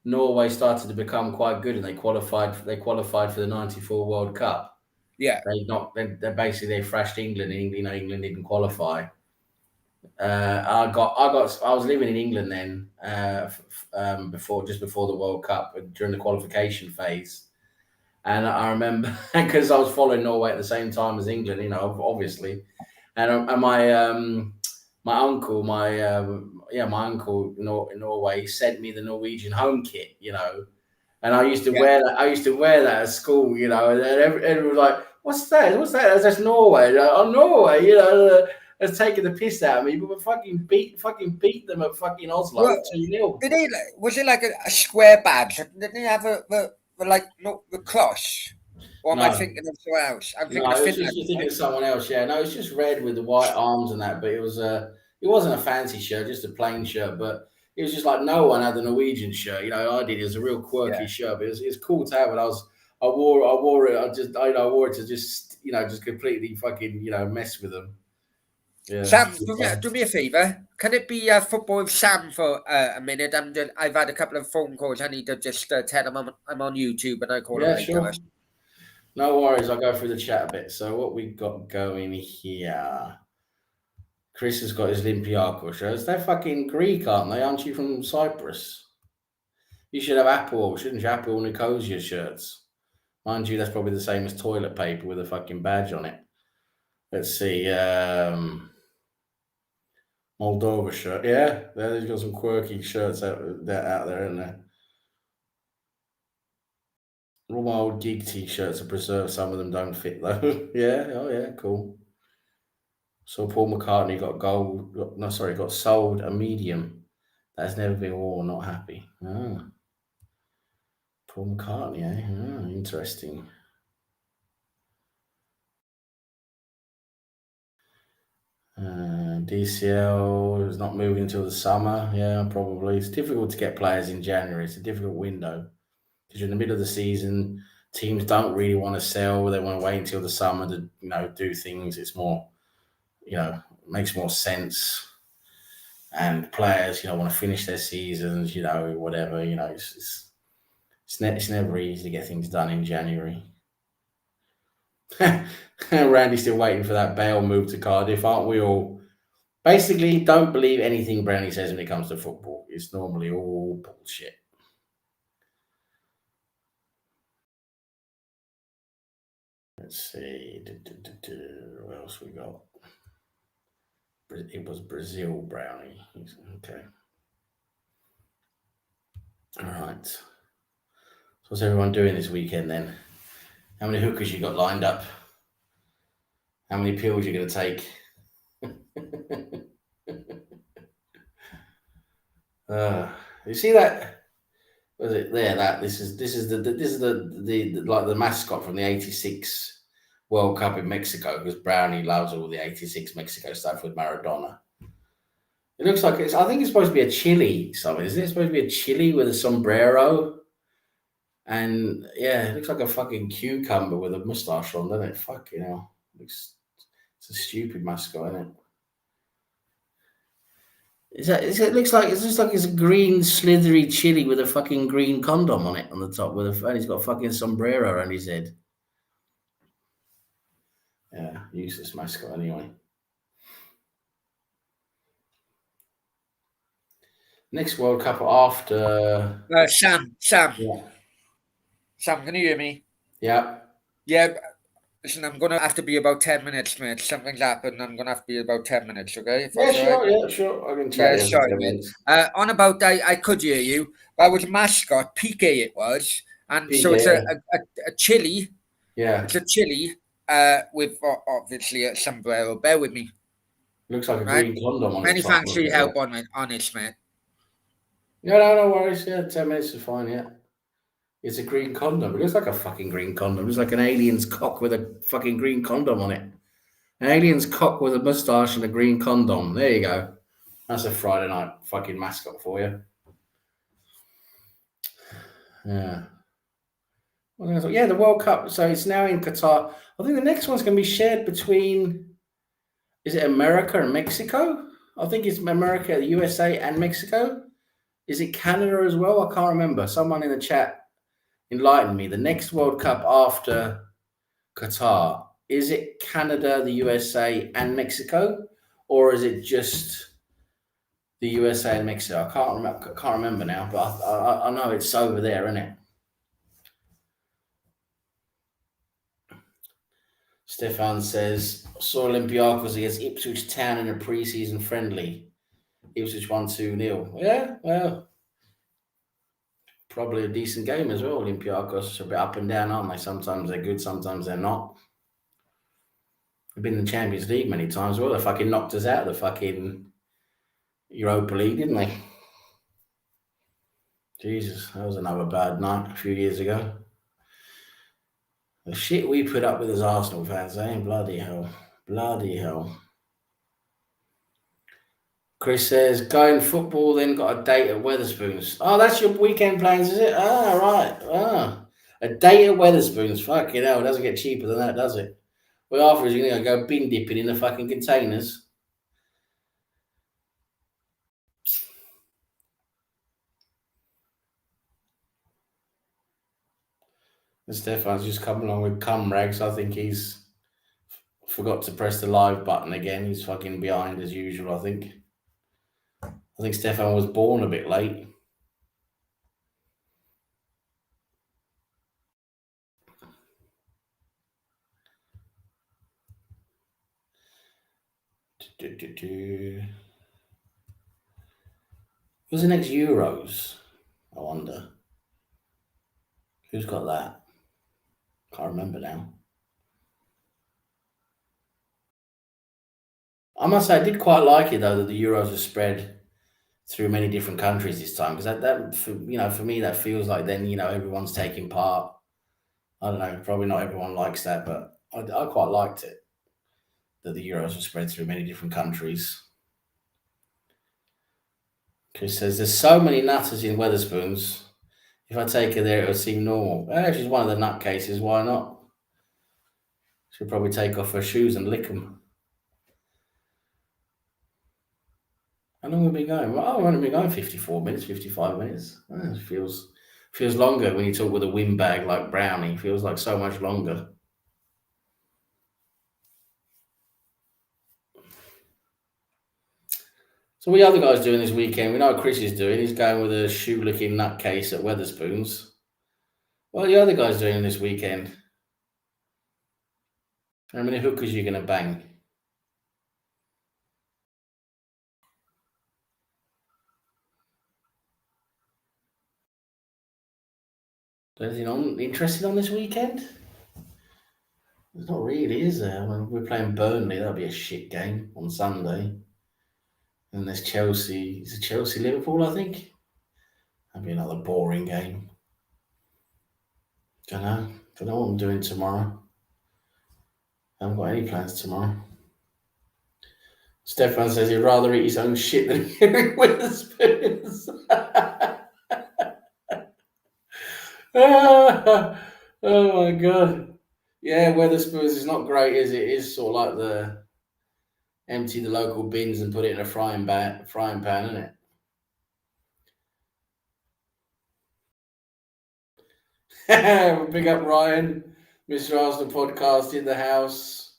Norway started to become quite good and they qualified for the '94 World Cup. Yeah. They basically they thrashed England. England didn't qualify. I was living in England then, just before the World Cup during the qualification phase, and I remember because I was following Norway at the same time as England, obviously, and my uncle, my uncle in Norway sent me the Norwegian home kit, and I used to Yeah. wear that. I used to wear that at school, and everyone was like, "What's that? What's that?" That's Norway. Oh, Norway, has taken the piss out of me, but we fucking beat them at fucking Oslo Well, 2-0. was it like a square badge? Didn't they have the cross? Or am I No, thinking of someone else? I'm thinking no, of it was just Finland. you're thinking of someone else. Yeah, no, it's just red with the white arms and that, but it wasn't a fancy shirt, just a plain shirt, but. It was just like no one had the Norwegian shirt. I did. It was a real quirky Yeah. shirt, but it's cool to have. And I wore it. I wore it to just completely fucking mess with them. Yeah. Sam, do me a favour. Can it be football with Sam for a minute? I've had a couple of phone calls. I need to just tell him I'm on YouTube and I call him Yeah, later. sure. No worries. I'll go through the chat a bit. So what we got going here? Chris has got his Olympiacos shirts. They're fucking Greek, aren't they? Aren't you from Cyprus? You should have Apple, shouldn't you? Apple Nicosia shirts. Mind you, that's probably the same as toilet paper with a fucking badge on it. Let's see. Moldova shirt. Yeah, they've got some quirky shirts out there, isn't there? All my old gig t-shirts are preserved. Some of them don't fit though. Yeah. Oh yeah. Cool. So Paul McCartney got sold a medium that's never been worn. Not happy. Ah. Paul McCartney. Interesting. DCL is not moving until the summer. Yeah, probably. It's difficult to get players in January. It's a difficult window because you're in the middle of the season. Teams don't really want to sell. They want to wait until the summer to do things. It's more, makes more sense. and players, want to finish their seasons, whatever. It's never easy to get things done in January. Randy's still waiting for that Bale move to Cardiff, aren't we all? Basically, don't believe anything Brownie says when it comes to football. It's normally all bullshit. Let's see. What else we got? It was Brazil Brownie. Okay. All right. So what's everyone doing this weekend then? How many hookers you got lined up? How many pills you going to take? You see that? Was it there? This is the like the mascot from the '86 World Cup in Mexico, because Brownie loves all the '86 Mexico stuff with Maradona. It looks like I think it's supposed to be a chili. Something, isn't it? It's supposed to be a chili with a sombrero. And yeah, it looks like a fucking cucumber with a mustache on, doesn't it? Fucking hell. It's a stupid mascot, isn't it? It looks like it's a green slithery chili with a fucking green condom on it on the top, and he's got a fucking sombrero around his head. Yeah, useless mascot anyway. Next World Cup after Sam. Yeah. Sam, can you hear me? Yeah. Yeah. Listen, I'm gonna have to be about 10 minutes, mate. Something's happened. I'm gonna have to be about 10 minutes, okay? If that's Sure. all right. Yeah, sure. I can chat. Yeah, sorry, mate. On about I could hear you. That was a mascot, PK it was. And so it's a chili. Yeah. It's a chili with obviously a sombrero. Bear with me. Looks like a green condom on Many the top. thanks for your help on this, mate. No worries. Yeah, 10 minutes is fine, yeah. It's a green condom. It looks like a fucking green condom. It looks like an alien's cock with a fucking green condom on it. An alien's cock with a mustache and a green condom. There you go. That's a Friday night fucking mascot for you. Yeah. Yeah, the World Cup. So it's now in Qatar. I think the next one's going to be shared between, is it America and Mexico? I think it's America, the USA, and Mexico. Is it Canada as well? I can't remember. Someone in the chat enlighten me. The next World Cup after Qatar, is it Canada, the USA, and Mexico, or is it just the USA and Mexico? I can't remember now, but I know it's over there, isn't it? Stefan says, saw Olympiacos against Ipswich Town in a pre-season friendly. Ipswich won 2-0. Yeah, well, probably a decent game as well. Olympiacos are a bit up and down, aren't they? Sometimes they're good, sometimes they're not. They've been in the Champions League many times. Well, they fucking knocked us out of the fucking Europa League, didn't they? Jesus, that was another bad night a few years ago. The shit we put up with as Arsenal fans, eh? Bloody hell. Bloody hell. Chris says, going football, then got a date at Weatherspoons. Oh, that's your weekend plans, is it? Ah, right. Ah. A date at Weatherspoons. Fucking hell, it doesn't get cheaper than that, does it? Well, afterwards, you're going to go bin dipping in the fucking containers. And Stefan's just come along with cum rags. I think he's forgot to press the live button again. He's fucking behind as usual, I think. I think Stefan was born a bit late. Who's the next Euros? I wonder. Who's got that? Can't remember now. I must say, I did quite like it though that the Euros are spread through many different countries this time, because that for me that feels like then everyone's taking part. I don't know, probably not everyone likes that, but I quite liked it that the Euros are spread through many different countries. Chris says there's so many nutters in Weatherspoons. If I take her there, it would seem normal. If she's one of the nutcases, why not? She'll probably take off her shoes and lick them. How long have we been going? Well, I've only been going 54 minutes, 55 minutes. It feels longer when you talk with a windbag like Brownie. It feels like so much longer. So what are the other guys doing this weekend? We know what Chris is doing. He's going with a shoe-licking nutcase at Weatherspoons. What are the other guys doing this weekend? How many hookers are you going to bang? Anything interesting on this weekend? There's not really, is there? I mean, we're playing Burnley. That'll be a shit game on Sunday. And there's Chelsea. Is it Chelsea Liverpool? I think that'll be another boring game. Don't know what I'm doing tomorrow. I haven't got any plans tomorrow. Stefan says he'd rather eat his own shit than hear it with the spoons. Oh my god. Yeah, Weatherspoons is not great, is it? It is sort of like the empty the local bins and put it in a frying pan, isn't it? Big up Ryan, Mr. Arsenal podcast in the house.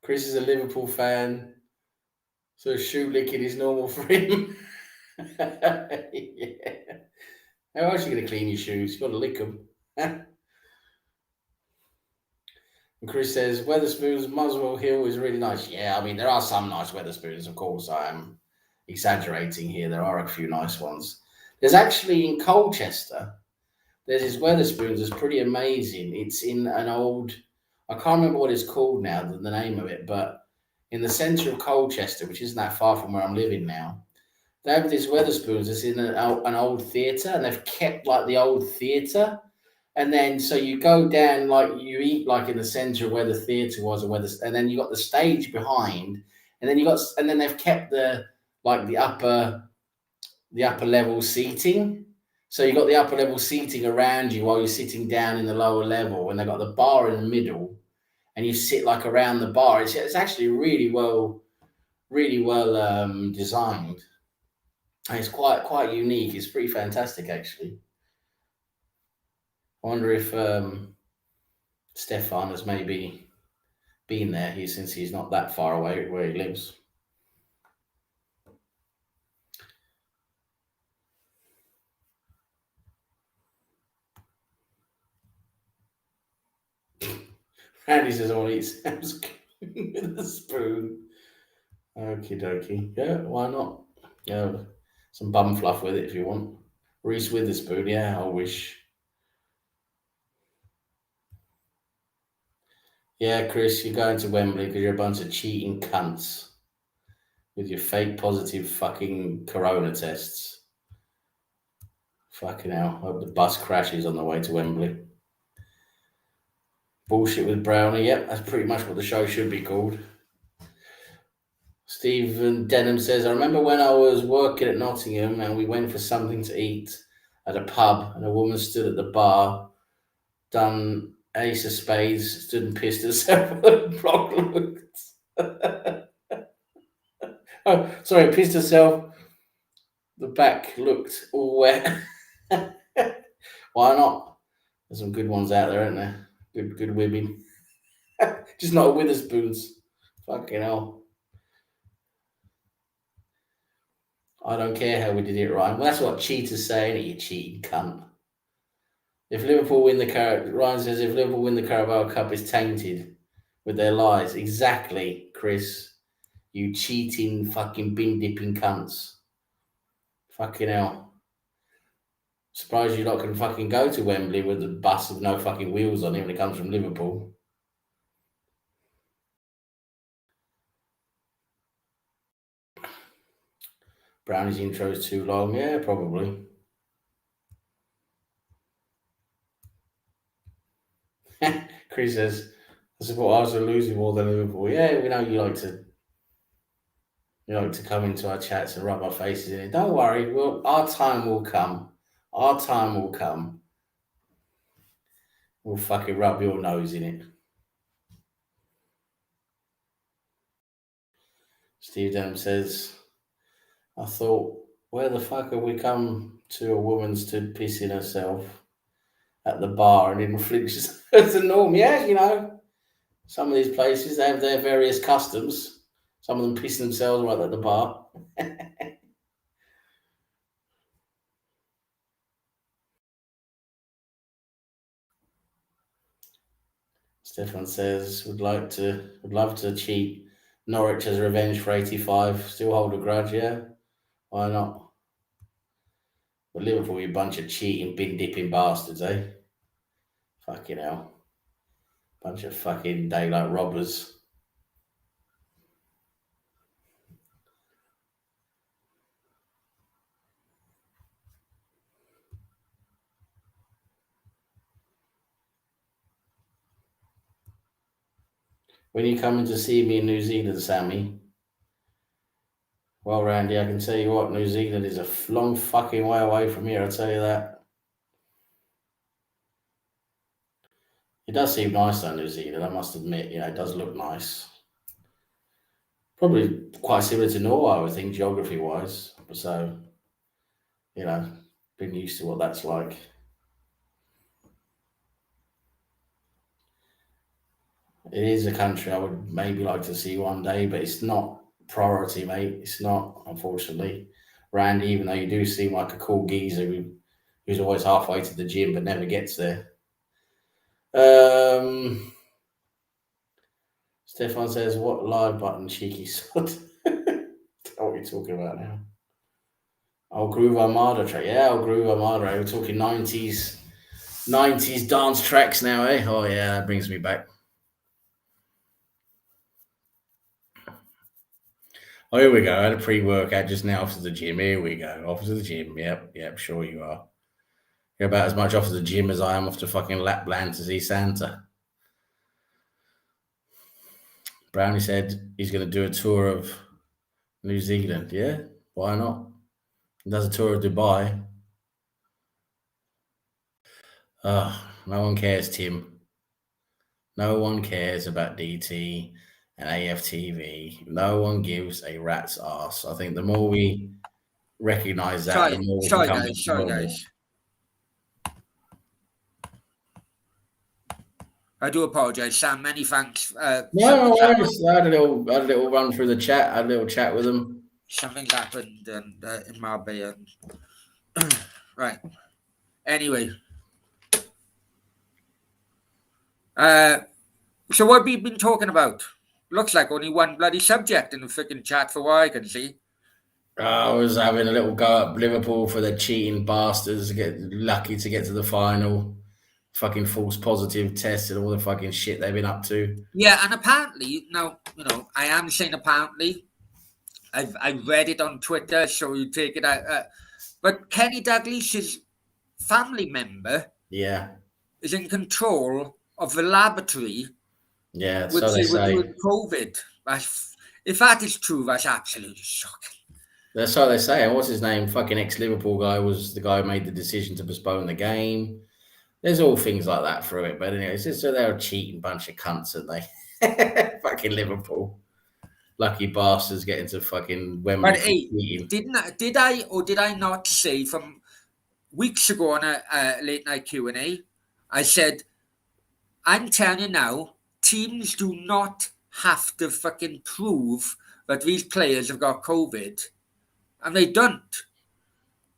Chris is a Liverpool fan, so shoe licking is normal for him. Yeah. How else are you going to clean your shoes? You've got to lick them. And Chris says, Weatherspoons, Muswell Hill is really nice. Yeah, I mean, there are some nice Weatherspoons, of course. I am exaggerating here. There are a few nice ones. There's actually in Colchester, there's this Weatherspoons that's pretty amazing. It's in an old, I can't remember what it's called now, the name of it, but in the centre of Colchester, which isn't that far from where I'm living now, they have this Weatherspoons that's in an old theatre, and they've kept like the old theatre. And then so you go down, like you eat like in the centre where the theatre was, and then you got the stage behind, and then they've kept the upper level seating. So you got the upper level seating around you while you're sitting down in the lower level, and they've got the bar in the middle, and you sit like around the bar. It's actually really well designed. And it's quite unique. It's pretty fantastic, actually. I wonder if Stefan has maybe been there here since he's not that far away where he lives. Randy says, I want to eat Sam's with a spoon. Okie dokie. Yeah, why not? Yeah, some bum fluff with it if you want. Reese Witherspoon, yeah, I wish. Yeah, Chris, you're going to Wembley because you're a bunch of cheating cunts with your fake positive fucking corona tests. Fucking hell. I hope the bus crashes on the way to Wembley. Bullshit with Brownie. Yep, that's pretty much what the show should be called. Stephen Denham says, I remember when I was working at Nottingham and we went for something to eat at a pub and a woman stood at the bar, done ace of spades, stood and pissed herself and Brock looked. Oh, sorry, pissed herself. The back looked all wet. Why not? There's some good ones out there, aren't there? Good women. Just not a Witherspoons. Fucking hell. I don't care how we did it, Ryan. Well, that's what cheaters say, ain't it, you cheating cunt? If Liverpool win the Ryan says if Liverpool win the Carabao Cup, it's tainted with their lies. Exactly, Chris. You cheating fucking bin dipping cunts. Fucking hell. Surprised you're not going to fucking go to Wembley with a bus with no fucking wheels on it when it comes from Liverpool. Brownie's intro is too long. Yeah, probably. Chris says, I support Arsenal losing more than Liverpool. Yeah, we know you like to come into our chats and rub our faces in it. Don't worry, our time will come. Our time will come. We'll fucking rub your nose in it. Steve Denham says, I thought, where the fuck have we come to a woman stood pissing herself at the bar and inflicts as a norm? Yeah, you know, some of these places they have their various customs. Some of them pissing themselves right at the bar. Stefan says would love to cheat Norwich as revenge for 85. Still hold a grudge, yeah? Why not? But Liverpool, you bunch of cheating, bin dipping bastards, eh? Fucking hell. Bunch of fucking daylight robbers. When you coming to see me in New Zealand, Sammy? Well, Randy, I can tell you what, New Zealand is a long fucking way away from here, I'll tell you that. It does seem nice though, New Zealand, I must admit, you know, it does look nice. Probably quite similar to Norway, I would think, geography wise. So, you know, been used to what that's like. It is a country I would maybe like to see one day, but it's not priority, mate. It's not, unfortunately. Randy, even though you do seem like a cool geezer who's always halfway to the gym but never gets there. Stefan says, what live button, cheeky sod? What are you talking about now? Oh, Groove Armada track. Yeah, Groove Armada. We're talking 90s dance tracks now, eh? Oh, yeah, that brings me back. Oh, here we go. I had a pre-workout just now after the gym. Here we go. Off to the gym. Yep, sure you are. You're about as much off to the gym as I am off to fucking Lapland to see Santa. Brownie said he's going to do a tour of New Zealand. Yeah, why not? He does a tour of Dubai. No one cares, Tim. No one cares about DT and AFTV. No one gives a rat's ass. I think the more we recognise that, the more we Sorry, become guys. normal. I do apologise, Sam. Many thanks. No worries. I had a little run through the chat. I had a little chat with them. Something's happened in Marbella. Right. Anyway. So what have we been talking about? Looks like only one bloody subject in the freaking chat for what I can see. I was having a little go at Liverpool for the cheating bastards, get lucky to get to the final. Fucking false positive tests and all the fucking shit they've been up to. Yeah, and apparently, now, you know, I am saying apparently. I've read it on Twitter, so you take it out. But Kenny Dalglish's family member is in control of the laboratory which so they were doing COVID. If that is true, that's absolutely shocking. That's what they say. And what's his name? Fucking ex-Liverpool guy was the guy who made the decision to postpone the game. There's all things like that through it. But anyway, it's just they're a cheating bunch of cunts, aren't they? Fucking Liverpool. Lucky bastards getting to fucking Wembley. But hey, did I not say from weeks ago on a late night Q&A, I said, I'm telling you now, teams do not have to fucking prove that these players have got COVID. And they don't.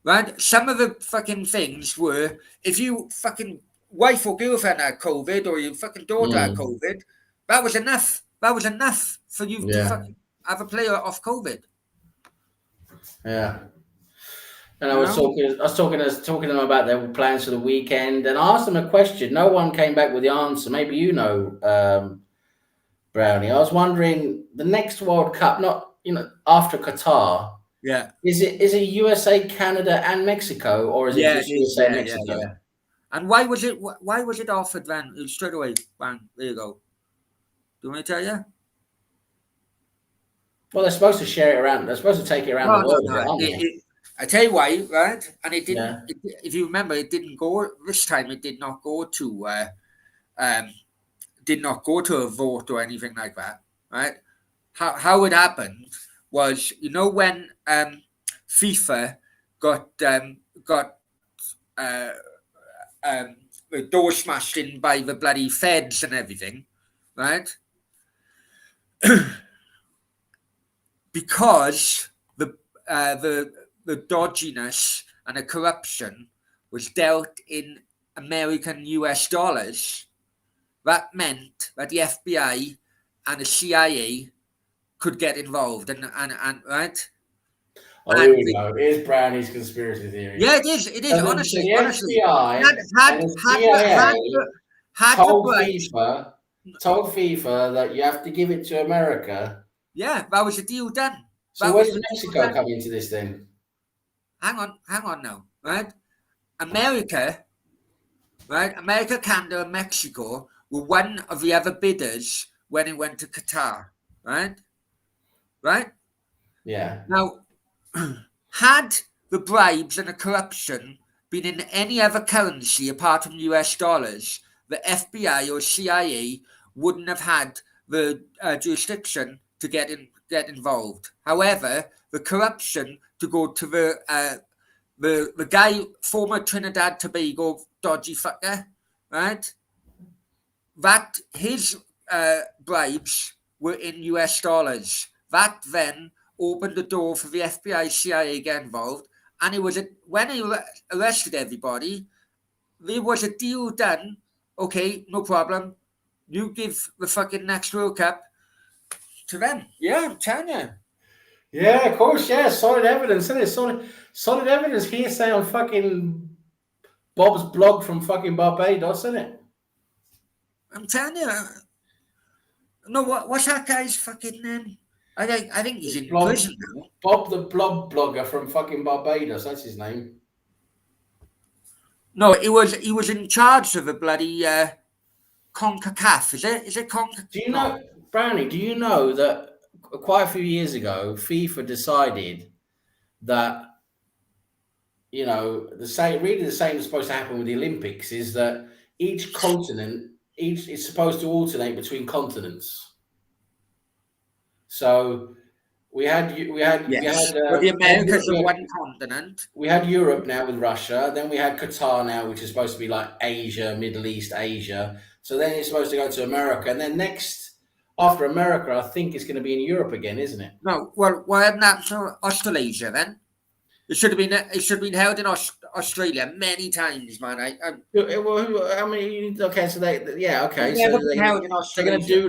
Right? Some of the fucking things were, if you fucking wife or girlfriend had COVID or your fucking daughter had COVID, that was enough. That was enough for you to fucking have a player off COVID. Yeah. And I was talking to them about their plans for the weekend, and I asked them a question. No one came back with the answer. Maybe you know, Brownie. I was wondering the next World Cup, not after Qatar. Yeah. Is it USA, Canada, and Mexico, or is it just USA, Mexico? Yeah. And why was it offered then straight away? Bang, there you go. Do you want me to tell you? Well, they're supposed to share it around. They're supposed to take it around the world, aren't they? I tell you why, right? And it didn't. Yeah. If you remember, it didn't go this time. It did not go to a vote or anything like that, right? How it happened was, when FIFA got the door smashed in by the bloody feds and everything, right? Because the dodginess and the corruption was dealt in American US dollars. That meant that the FBI and the CIA could get involved, and right. Oh, here we go. Here's Brownie's conspiracy theory. Yeah, it is. It is. So honestly, the honestly, FBI had and the CIA the told FIFA that you have to give it to America. Yeah, that was the deal done. So where does Mexico come into this then? Hang on now, right? America, Canada, and Mexico were one of the other bidders when it went to Qatar, right? Right? Yeah. Now, had the bribes and the corruption been in any other currency apart from US dollars, the FBI or CIA wouldn't have had the jurisdiction to get involved. However, the corruption to go to the guy, former Trinidad Tobago dodgy fucker, right? That his bribes were in US dollars. That then opened the door for the FBI, CIA to get involved. And it was when he arrested everybody, there was a deal done. Okay, no problem. You give the fucking next World Cup to them. Yeah, I'm telling you. Yeah, of course. Yeah, solid evidence, isn't it? Solid evidence. Hearsay on fucking Bob's blog from fucking Barbados, isn't it? I'm telling you. No, what's that guy's fucking name? I think he's in prison now. Bob the blog blogger from fucking Barbados. That's his name. No, he was in charge of the bloody CONCACAF. Is it CONCACAF? Do you know, Brownie? Do you know that quite a few years ago, FIFA decided that, you know, the same that's supposed to happen with the Olympics is that each continent is supposed to alternate between continents. So we had the Americas are one continent. We had Europe now with Russia. Then we had Qatar now, which is supposed to be like Asia, Middle East, Asia. So then it's supposed to go to America, and then next after America, I think it's going to be in Europe again, isn't it? No, well, why hadn't that for Australasia then? It should have been held in Australia many times, man. Okay, so they're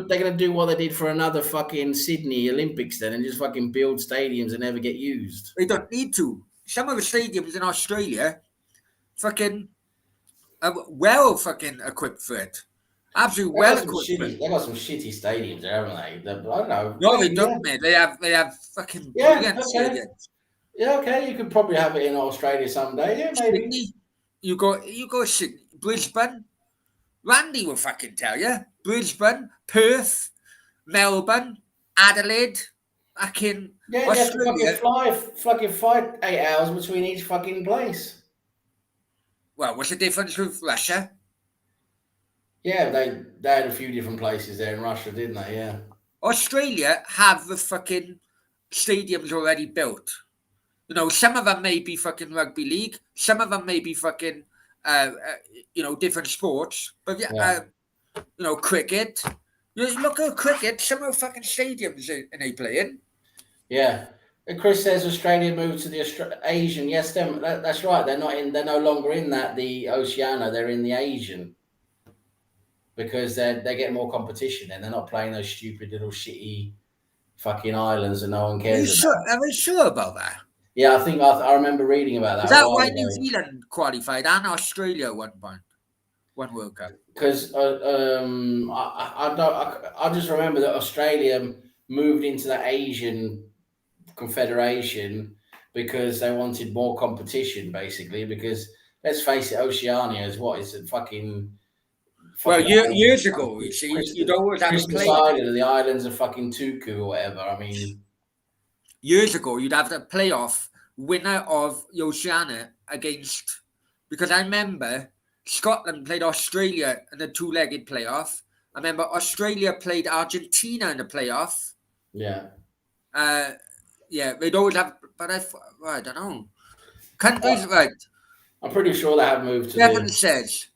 gonna do what they did for another fucking Sydney Olympics then, and just fucking build stadiums and never get used. They don't need to. Some of the stadiums in Australia, fucking, well fucking equipped for it. Absolutely well equipped. They got some shitty stadiums there, haven't they? I don't know. No, they don't, mate. They have fucking brilliant stadiums. Yeah, okay, you could probably have it in Australia someday. Yeah, maybe. Sydney, you go Sydney, Brisbane. Randy will fucking tell you. Brisbane, Perth, Melbourne, Adelaide. Australia. You have to fucking fly 8 hours between each fucking place. Well, what's the difference with Russia? Yeah, they had a few different places there in Russia, didn't they? Yeah. Australia have the fucking stadiums already built. You know, some of them may be fucking rugby league. Some of them may be fucking, different sports. But cricket. You look at cricket. Some of the fucking stadiums they play in. Yeah, and Chris says Australia moved to the Asian. Yes, that's right. They're no longer in the Oceania. They're in the Asian because they get more competition and they're not playing those stupid little shitty fucking islands that no one cares about. Are we sure about that? Yeah, I think I remember reading about that. Is that why New Zealand qualified and Australia at one point? One World Cup? Because I just remember that Australia moved into the Asian Confederation because they wanted more competition, basically. Because let's face it, Oceania is fucking. Well, years ago, you see, you'd always have Christmas Island or the islands of fucking Tuku or whatever. I mean. Years ago, you'd have the playoff winner of Oceania against, because I remember Scotland played Australia in the two-legged playoff. I remember Australia played Argentina in the playoff. Yeah. They'd always have but I don't know. Countries, right? I'm pretty sure they have moved to Seven the. says,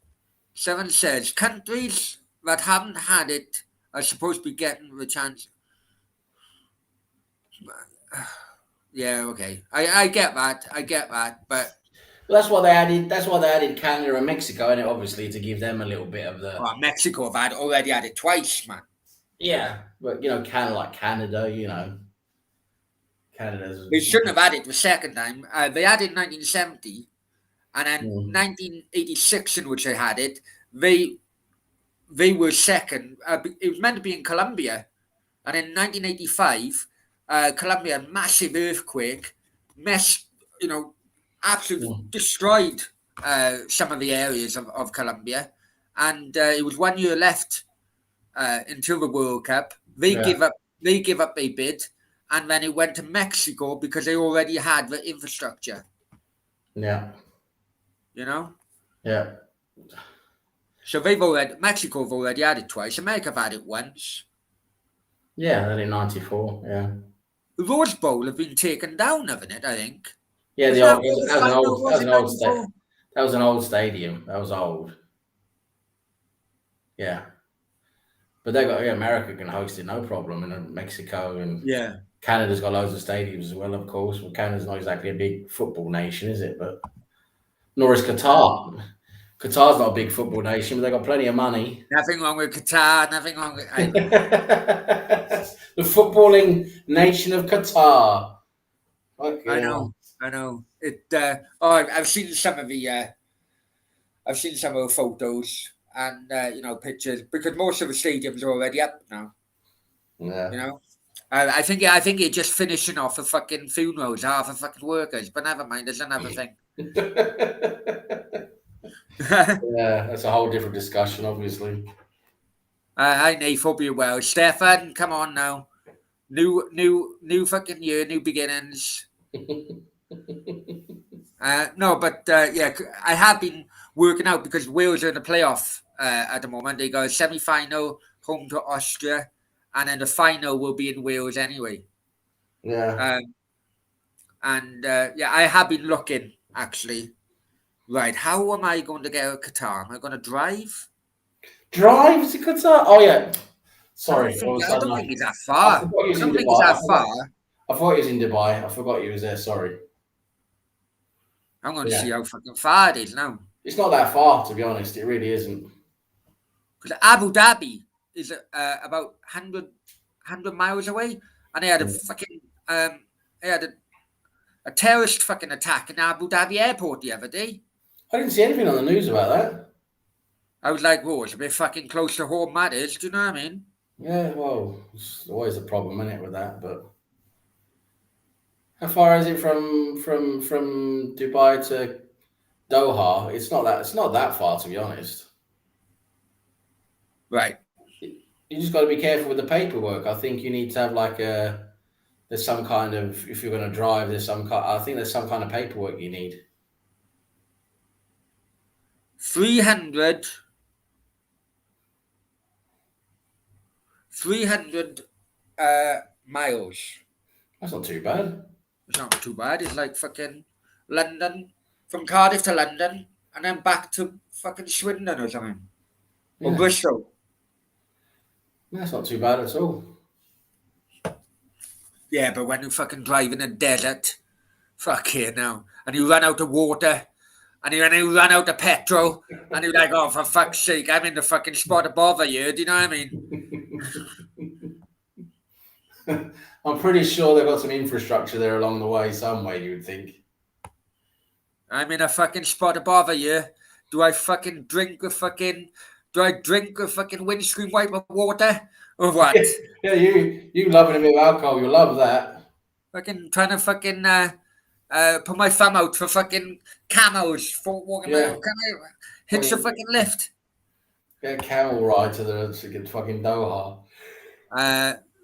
Seven says, countries that haven't had it are supposed to be getting the chance. Yeah, okay. I get that. I get that. But Well, that's why they added. That's why they added Canada and Mexico, and obviously to give them a little bit of the. Mexico have already had it twice, man. Yeah, but Canada, like Canada, Canada's. They shouldn't have had it the second time. They had it in 1970, and then Mm, 1986, in which they had it, they were second. It was meant to be in Colombia, and in 1985, Colombia had a massive earthquake, you know, absolutely mm, destroyed some of the areas of Colombia, and it was 1 year left until the World Cup. They yeah, give up. They give up a bid, and then it went to Mexico because they already had the infrastructure. yeah, You know, yeah, so Mexico have already had it twice. America have had it once. yeah. That in '94. Yeah, The Rose Bowl have been taken down, haven't it? I think. yeah. The Wasn't that old where the that was an final old that was was in an old state. '94? That was an old stadium. That was old. Yeah, but they got America can host it no problem, and Mexico and Yeah, Canada's got loads of stadiums as well, of course. Well, Canada's not exactly a big football nation, is it? But nor is Qatar. Qatar's not a big football nation, but they've got plenty of money. nothing wrong with Qatar. Nothing wrong with. I know. The footballing nation of Qatar. I Fucking know. hell. I know. I've seen some of the. I've seen some of the photos and pictures because most of the stadiums are already up now. Yeah. You know. I think you're just finishing off the fucking funerals, half the fucking workers. But never mind. There's another thing. Yeah, that's a whole different discussion, obviously. I know. Hope you well, Stefan. Come on now. New fucking year, new beginnings. No, but yeah, I have been working out because Wales are in the playoff at the moment. They got a semi-final home to Austria, and then the final will be in Wales anyway. Yeah. And yeah, I have been looking actually. Right, how am I going to get to Qatar? Am I going to drive? Drive to Qatar? Oh, yeah. Sorry, all of a I sudden don't think it's that I far. forgot you I was in don't think it's Dubai. that far. I thought you was in Dubai. I forgot you was there. Sorry. I'm going to Yeah. see how fucking far it is now. It's not that far, to be honest. It really isn't. Because Abu Dhabi is about 100 miles away, and they had a Mm. fucking they had a terrorist fucking attack in Abu Dhabi airport the other day. I didn't see anything on the news about that. I was like, whoa, it's a bit fucking close to home, that is. Do you know what I mean? Yeah, well, it's always a problem, isn't it, with that? But how far is it from Dubai to Doha? It's not that far, to be honest. Right. You just got to be careful with the paperwork. I think you need to have like there's some kind of if you're going to drive, I think there's some kind of paperwork you need. 300 miles. That's not too bad. It's not too bad. It's like fucking London, from Cardiff to London, and then back to fucking Swindon or something. Or Yeah, Bristol. that's not too bad at all. Yeah, but when you fucking drive in a desert, fuck here now, and you run out of water, and you run out of petrol, and you're like, oh, for fuck's sake, I'm in the fucking spot of bother here. Do you know what I mean? I'm pretty sure they've got some infrastructure there along the way, some way, you would think. I'm in a fucking spot of bother here. Do I drink a fucking windscreen wiper water? Or what? Yeah, you loving a bit of alcohol, you love that. Fucking trying to fucking put my thumb out for fucking camels for walking Yeah. around. Can I hitch the fucking lift? Get a camel ride to get fucking Doha.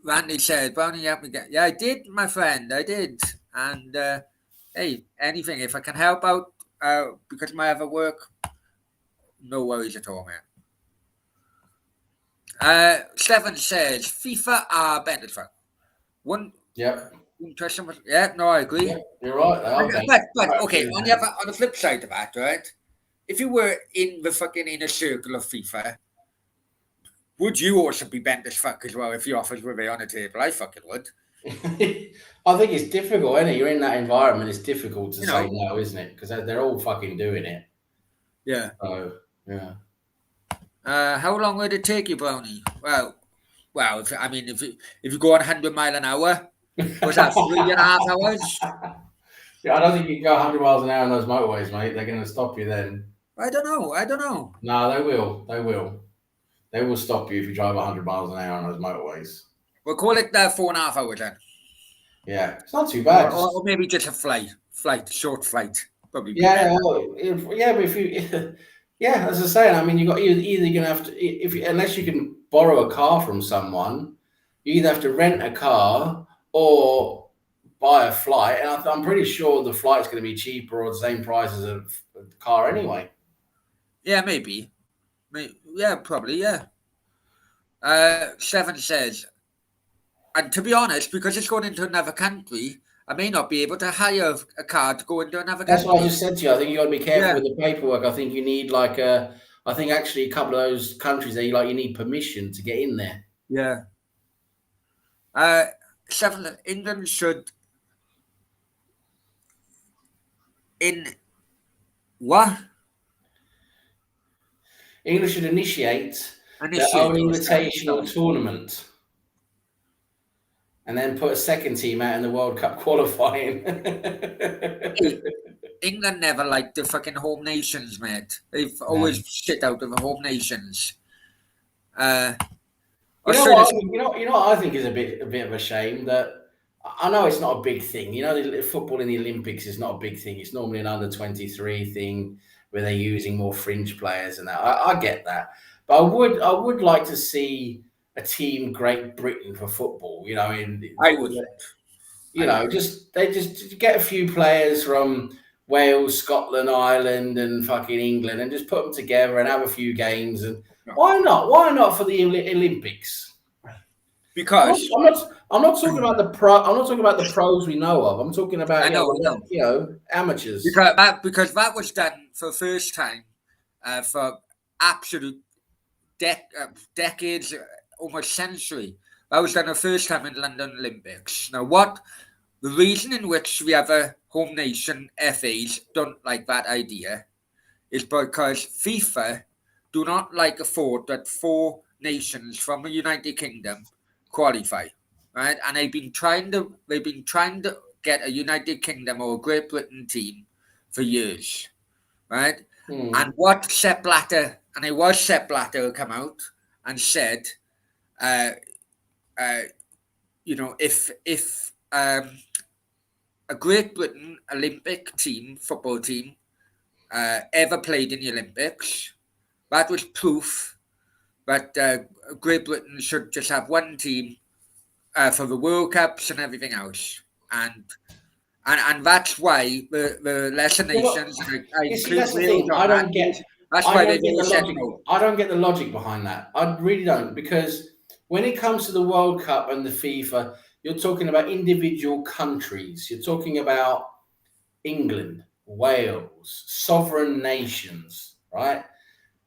Randy said, Brownie, help me get. Yeah, I did, my friend. I did. And hey, anything, if I can help out because of my other work, no worries at all, man. Stefan says FIFA are better for one. Yep. Interesting. Yeah, no, I agree. Yeah, you're right. They are going But right okay, through on the flip side of that, right? If you were in the fucking inner circle of FIFA, would you also be bent as fuck as well if the offers were there on the table? I fucking would. I think it's difficult, isn't it? You're in that environment. It's difficult to You say know? no, isn't it? Because they're all fucking doing it. Yeah. So yeah. How long would it take you, Brownie? Well, if you go 100 mile an hour, was that 3.5 hours? Yeah, I don't think you can go 100 miles an hour on those motorways, mate. They're going to stop you then. I don't know. I don't know. No, they will. They will. They will stop you if you drive 100 miles an hour on those motorways. We'll call it 4.5 hours then, Yeah, it's not too bad. or maybe just a short flight. Probably be Yeah, better. yeah, but if you, yeah, as I say, I mean, you got either you're gonna have to unless you can borrow a car from someone, you either have to rent a car or buy a flight, and I'm pretty sure the flight's going to be cheaper or the same price as a car anyway. Yeah, maybe. Yeah, probably. Yeah. Seven says, and to be honest, because it's going into another country, I may not be able to hire a car to go into another That's what I country. just said to you. I think you got to be careful Yeah. with the paperwork. I think you need like a. I think actually a couple of those countries there, you need permission to get in there. Yeah. Seven. England should in what? England should initiate their Initiate own those invitational tournament and then put a second team out in the World Cup qualifying. England never liked the fucking home nations, mate. They've No. always shit out of the home nations. Uh, You know what? Australia's You know what I think is a bit of a shame that I know it's not a big thing. You know, the football in the Olympics is not a big thing. It's normally an under 23 thing where they're using more fringe players and that. I get that, but I would like to see a team Great Britain for football. You know, I would. you know, just get a few players from Wales, Scotland, Ireland, and fucking England, and just put them together and have a few games. And why not? Why not for the Olympics? Because I'm not talking about the pro. I'm not talking about the pros we know of. I'm talking about I know. amateurs. Because that was done for the first time for absolute decades, almost century. That was done the first time in London Olympics. Now, the reason in which the other home nation FAs don't like that idea is because FIFA do not like the thought that 4 nations from the United Kingdom qualify, right? And they've been trying to get a United Kingdom or a Great Britain team for years, right? And what Sepp Blatter, and it was Sepp Blatter who come out and said, if a Great Britain Olympic team, football team, ever played in the Olympics, that was proof that Great Britain should just have one team for the World Cups and everything else. And that's why the lesser nations, I See, include that's the Wales thing. on that. That's why they've always said no. I don't get the logic behind that. I really don't, because when it comes to the World Cup and the FIFA, you're talking about individual countries. You're talking about England, Wales, sovereign nations, right?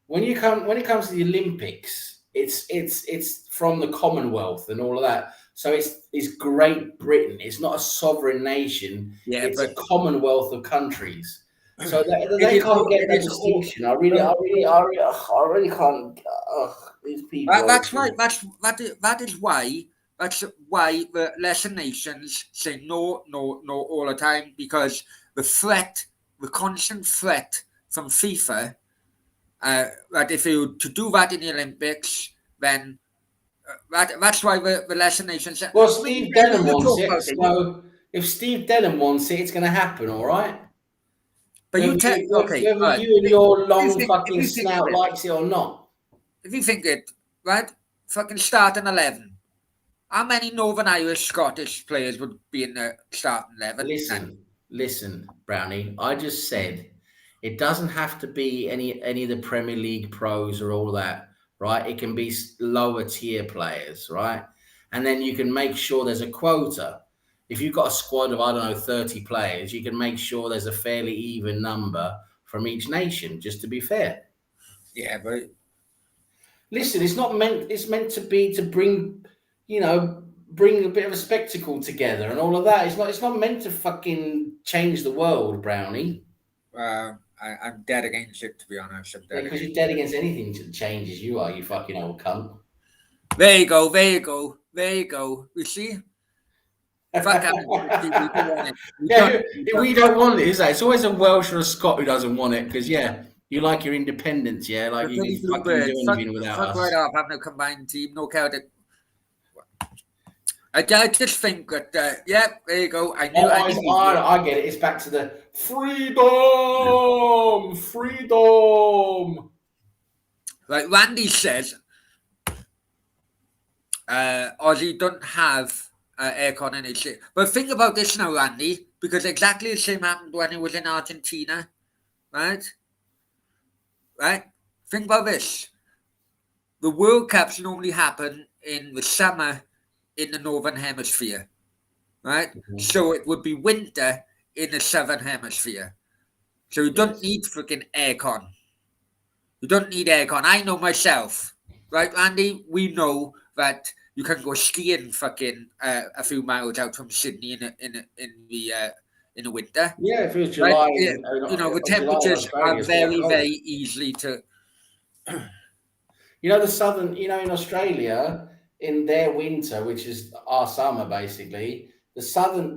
When it comes to the Olympics, it's from the Commonwealth and all of that. So it's Great Britain. It's not a sovereign nation. Yeah, it's but a Commonwealth of countries. So they can't get that distinction. I really can't. These people. that's right. That is why. That's why the lesser nations say no, no, no all the time, because the constant threat from FIFA, that if you to do that in the Olympics, then that's why the lesser nations. Well, Steve Denham wants talk it. about it, So if Steve Denham wants it, it's going to happen. All right. but Whether you tell okay. whether you and your long If fucking you think snout likes it or not. if you think it right, fucking starting 11. How many Northern Irish Scottish players would be in the starting 11? Listen, Brownie. I just said it doesn't have to be any of the Premier League pros or all that, right? It can be lower tier players, right? And then you can make sure there's a quota. if you've got a squad of, I don't know, 30 players, you can make sure there's a fairly even number from each nation, just to be fair. Yeah, but Listen, it's meant to be to bring, bring a bit of a spectacle together and all of that. It's not meant to fucking change the world, Brownie. I'm dead against it, to be honest. I'm Yeah, dead because against you're dead it. against anything that changes. You are, you fucking old cunt. There you go, there you go, there you go. You see? Fuck out. We don't want it. We Yeah, don't. We don't. we don't want it, is that? It's always a Welsh or a Scot who doesn't want it because, yeah, you like your independence, yeah? Like The you bloody can fucking do Bluebirds. Fuck, anything without fuck right us. off having a combined team. No Celtic. I just think that, yeah, there you go. I knew. I knew. I get it. It's back to the freedom, freedom. Like Randy says, Aussie don't have aircon in his shit. But think about this now, Randy, because exactly the same happened when he was in Argentina, right? Right? Think about this. The World Cups normally happen in the summer in the Northern Hemisphere, right? So it would be winter in the Southern Hemisphere. So you don't Yes. need freaking aircon. You don't need aircon. I know myself, right, Randy? We know that you can go skiing fucking a few miles out from Sydney in the winter, Yeah, if it was right? July The July in temperatures Australia, are it's quite very, very cold. easily to. The southern, in Australia, in their winter, which is our summer basically, the southern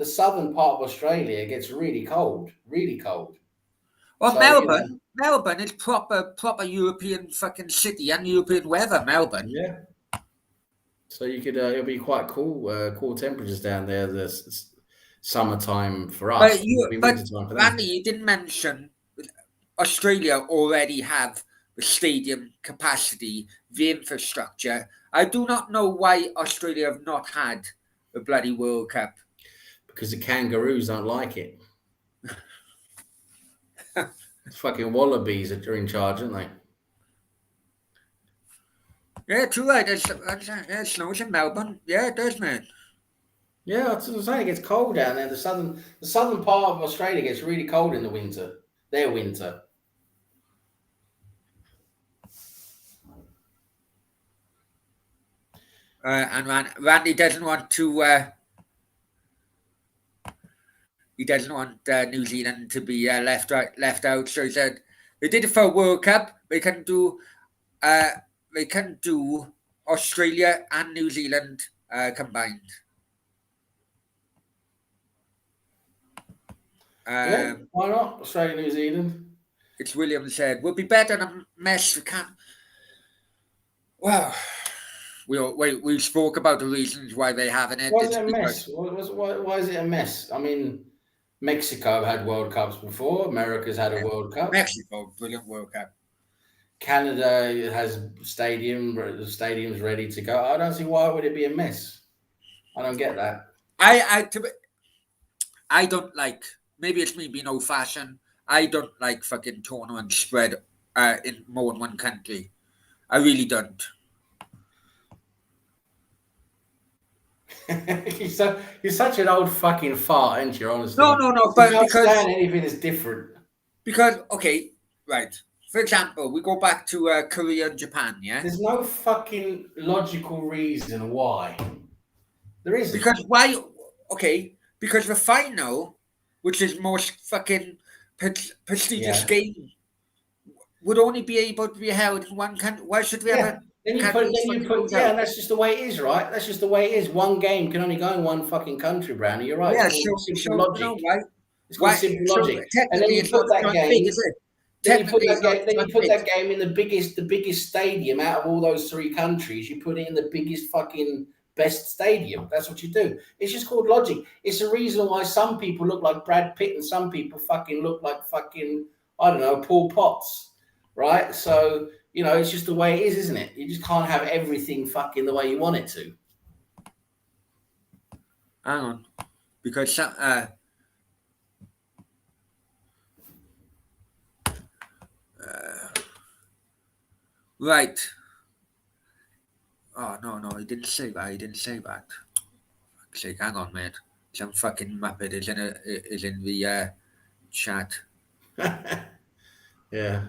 part of Australia gets really cold, really cold. Well, So, Melbourne is proper European fucking city and European weather. Melbourne, yeah. So you could, it'll be quite cool, cool temperatures down there. Summertime for us, it'll be but winter time for Randy, them. you didn't mention Australia already have the stadium capacity, the infrastructure. I do not know why Australia have not had the bloody World Cup. Because the kangaroos don't like it. It's fucking wallabies that are in charge, aren't they? Yeah, true right. It snows in Melbourne. Yeah, it does, man. Yeah, that's what I'm saying. It gets cold down there. The southern part of Australia gets really cold in the winter. Their winter. And Randy doesn't want to. He doesn't want New Zealand to be left out. So he said they did it for a World Cup. They can do. They can do Australia and New Zealand combined. Yeah, why not? Australia, New Zealand. It's William said, "We'll be better than a mess. We can't." Well, we spoke about the reasons why they haven't it. Why is It's it a because mess? Why is it a mess? I mean, Mexico had World Cups before. America's had a World Cup. Mexico, brilliant World Cup. Canada has stadiums ready to go. I don't see why would it be a mess. I don't get that. I don't like. Maybe it's me being old fashioned. I don't like fucking tournaments spread in more than one country. I really don't. You're such an old fucking fart, aren't you? Honestly, No. you But can't stand anything that's different. because okay, right. For example, we go back to Korea and Japan. Yeah. There's no fucking logical reason why. There isn't. Because why? Okay, because the final, which is most fucking prestigious Yeah. game, would only be able to be held in one country. Why should we have Yeah. a country fucking goes Yeah, out? and that's just the way it is, right? That's just the way it is. One game can only go in one fucking country, Brownie. You're right. Yeah. It's called simple So logic. why? It's called Why? simple So logic. And then technically, you it's not put a that joint bid, game. is it? Then you put Technically, that it's not game. a Then you joint put bid. that game in the biggest stadium out of all those three countries. You put it in the biggest fucking best stadium. That's what you do. It's just called logic. It's the reason why some people look like Brad Pitt and some people fucking look like fucking, I don't know, Paul Potts, right? So it's just the way it is, isn't it? You just can't have everything fucking the way you want it to. Hang on, because some, right. Oh no, he didn't say that. He didn't say that. Fuck's sake, hang on, mate. Some fucking muppet is in the chat. Yeah.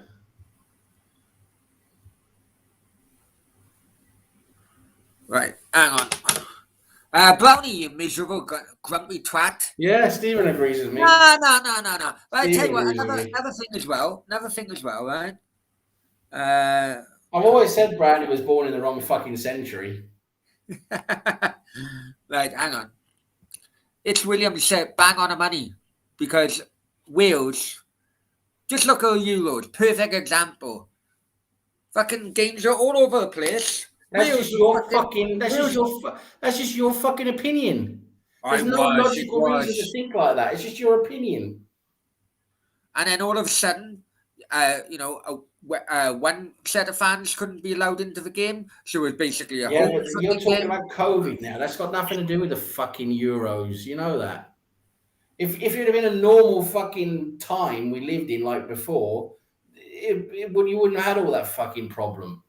Right, hang on. Brownie, you miserable grumpy twat. Yeah, Stephen agrees with me. No. Right, I tell Stephen you what, agrees with me. another thing as well, right? I've always said Brownie was born in the wrong fucking century. Right, hang on. It's William said bang on the money because Wales, just look at Euros, perfect example. Fucking games are all over the place. That's Wales just was your fucking. fucking. Wales, That's just your fucking opinion. I There's no was, it logical reason to was. think like that. It's just your opinion. And then all of a sudden, one set of fans couldn't be allowed into the game, so it was basically a Yeah, home but you're fucking talking game. about COVID now. That's got nothing to do with the fucking Euros. You know that. If it had been a normal fucking time we lived in like before, you wouldn't have had all that fucking problem.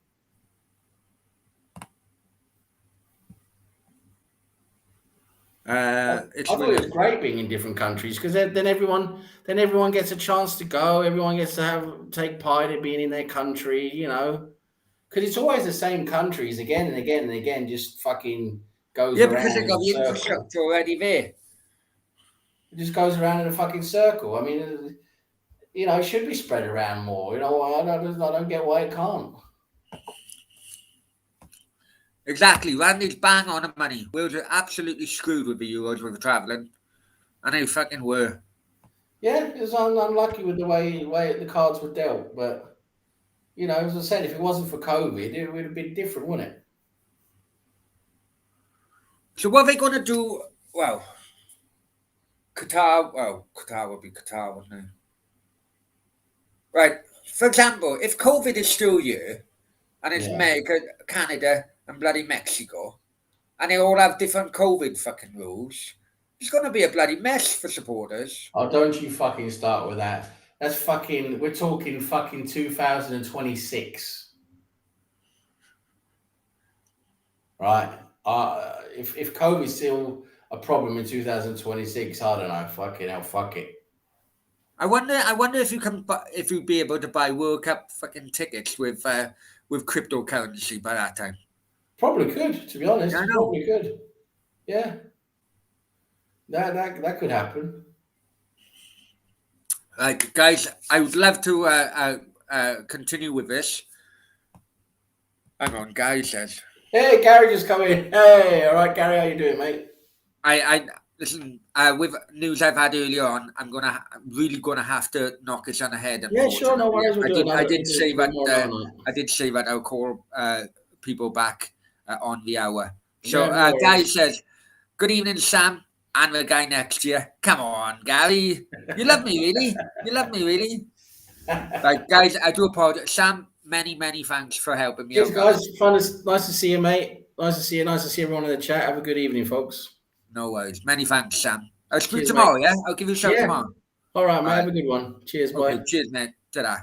I It's thought it William. was great being in different countries because then everyone gets a chance to go. Everyone gets to take pride in being in their country. You know, because it's always the same countries again and again and again. Just fucking goes Yeah, because around they in got a the circle. infrastructure already there. It just goes around in a fucking circle. I mean, you know, it should be spread around more. You know, I don't get why it can't. Exactly. Randy's bang on the money. Wales are absolutely screwed with the Euros with the travelling. And they fucking were. Yeah, it's unlucky with the way the cards were dealt. But you know, as I said, if it wasn't for COVID, it would have been different, wouldn't it? So what are they going to do? Well, Qatar would be Qatar, wouldn't it? Right. For example, if COVID is still here, and it's Yeah. America, Canada, and bloody Mexico, and they all have different COVID fucking rules, it's going to be a bloody mess for supporters. Oh, don't you fucking start with that. That's fucking. We're talking fucking 2026, right? If COVID's still a problem in 2026, I don't know. Fucking hell, fuck it. I wonder if you can, if you'd be able to buy World Cup fucking tickets with cryptocurrency by that time. Probably could, to be honest. Yeah, I know. Probably could. Yeah. That could happen. Like, guys, I would love to continue with this. Hang on, Gary says. Hey, Gary just come in. Hey, all right, Gary, how you doing, mate? I listen. With news I've had earlier on, I'm really gonna have to knock this on the head. Yeah, sure, no worries. I did say that I'll call people back on the hour. So Yeah, no Gary says, "Good evening, Sam, and the guy next to you. Come on, Gary, you love me, really? You love me, really?" Right, guys, I do apologize, Sam. Many thanks for helping me Cheers, out, guys. Nice to see you, mate. Nice to see you. Nice to see everyone in the chat. Have a good evening, folks. No worries. Many thanks, Sam. I'll speak Cheers, tomorrow, mate. yeah? I'll give you a shout tomorrow. All right, mate. All Have right. a good one. Cheers, Okay, bye. cheers, mate. Ta-da.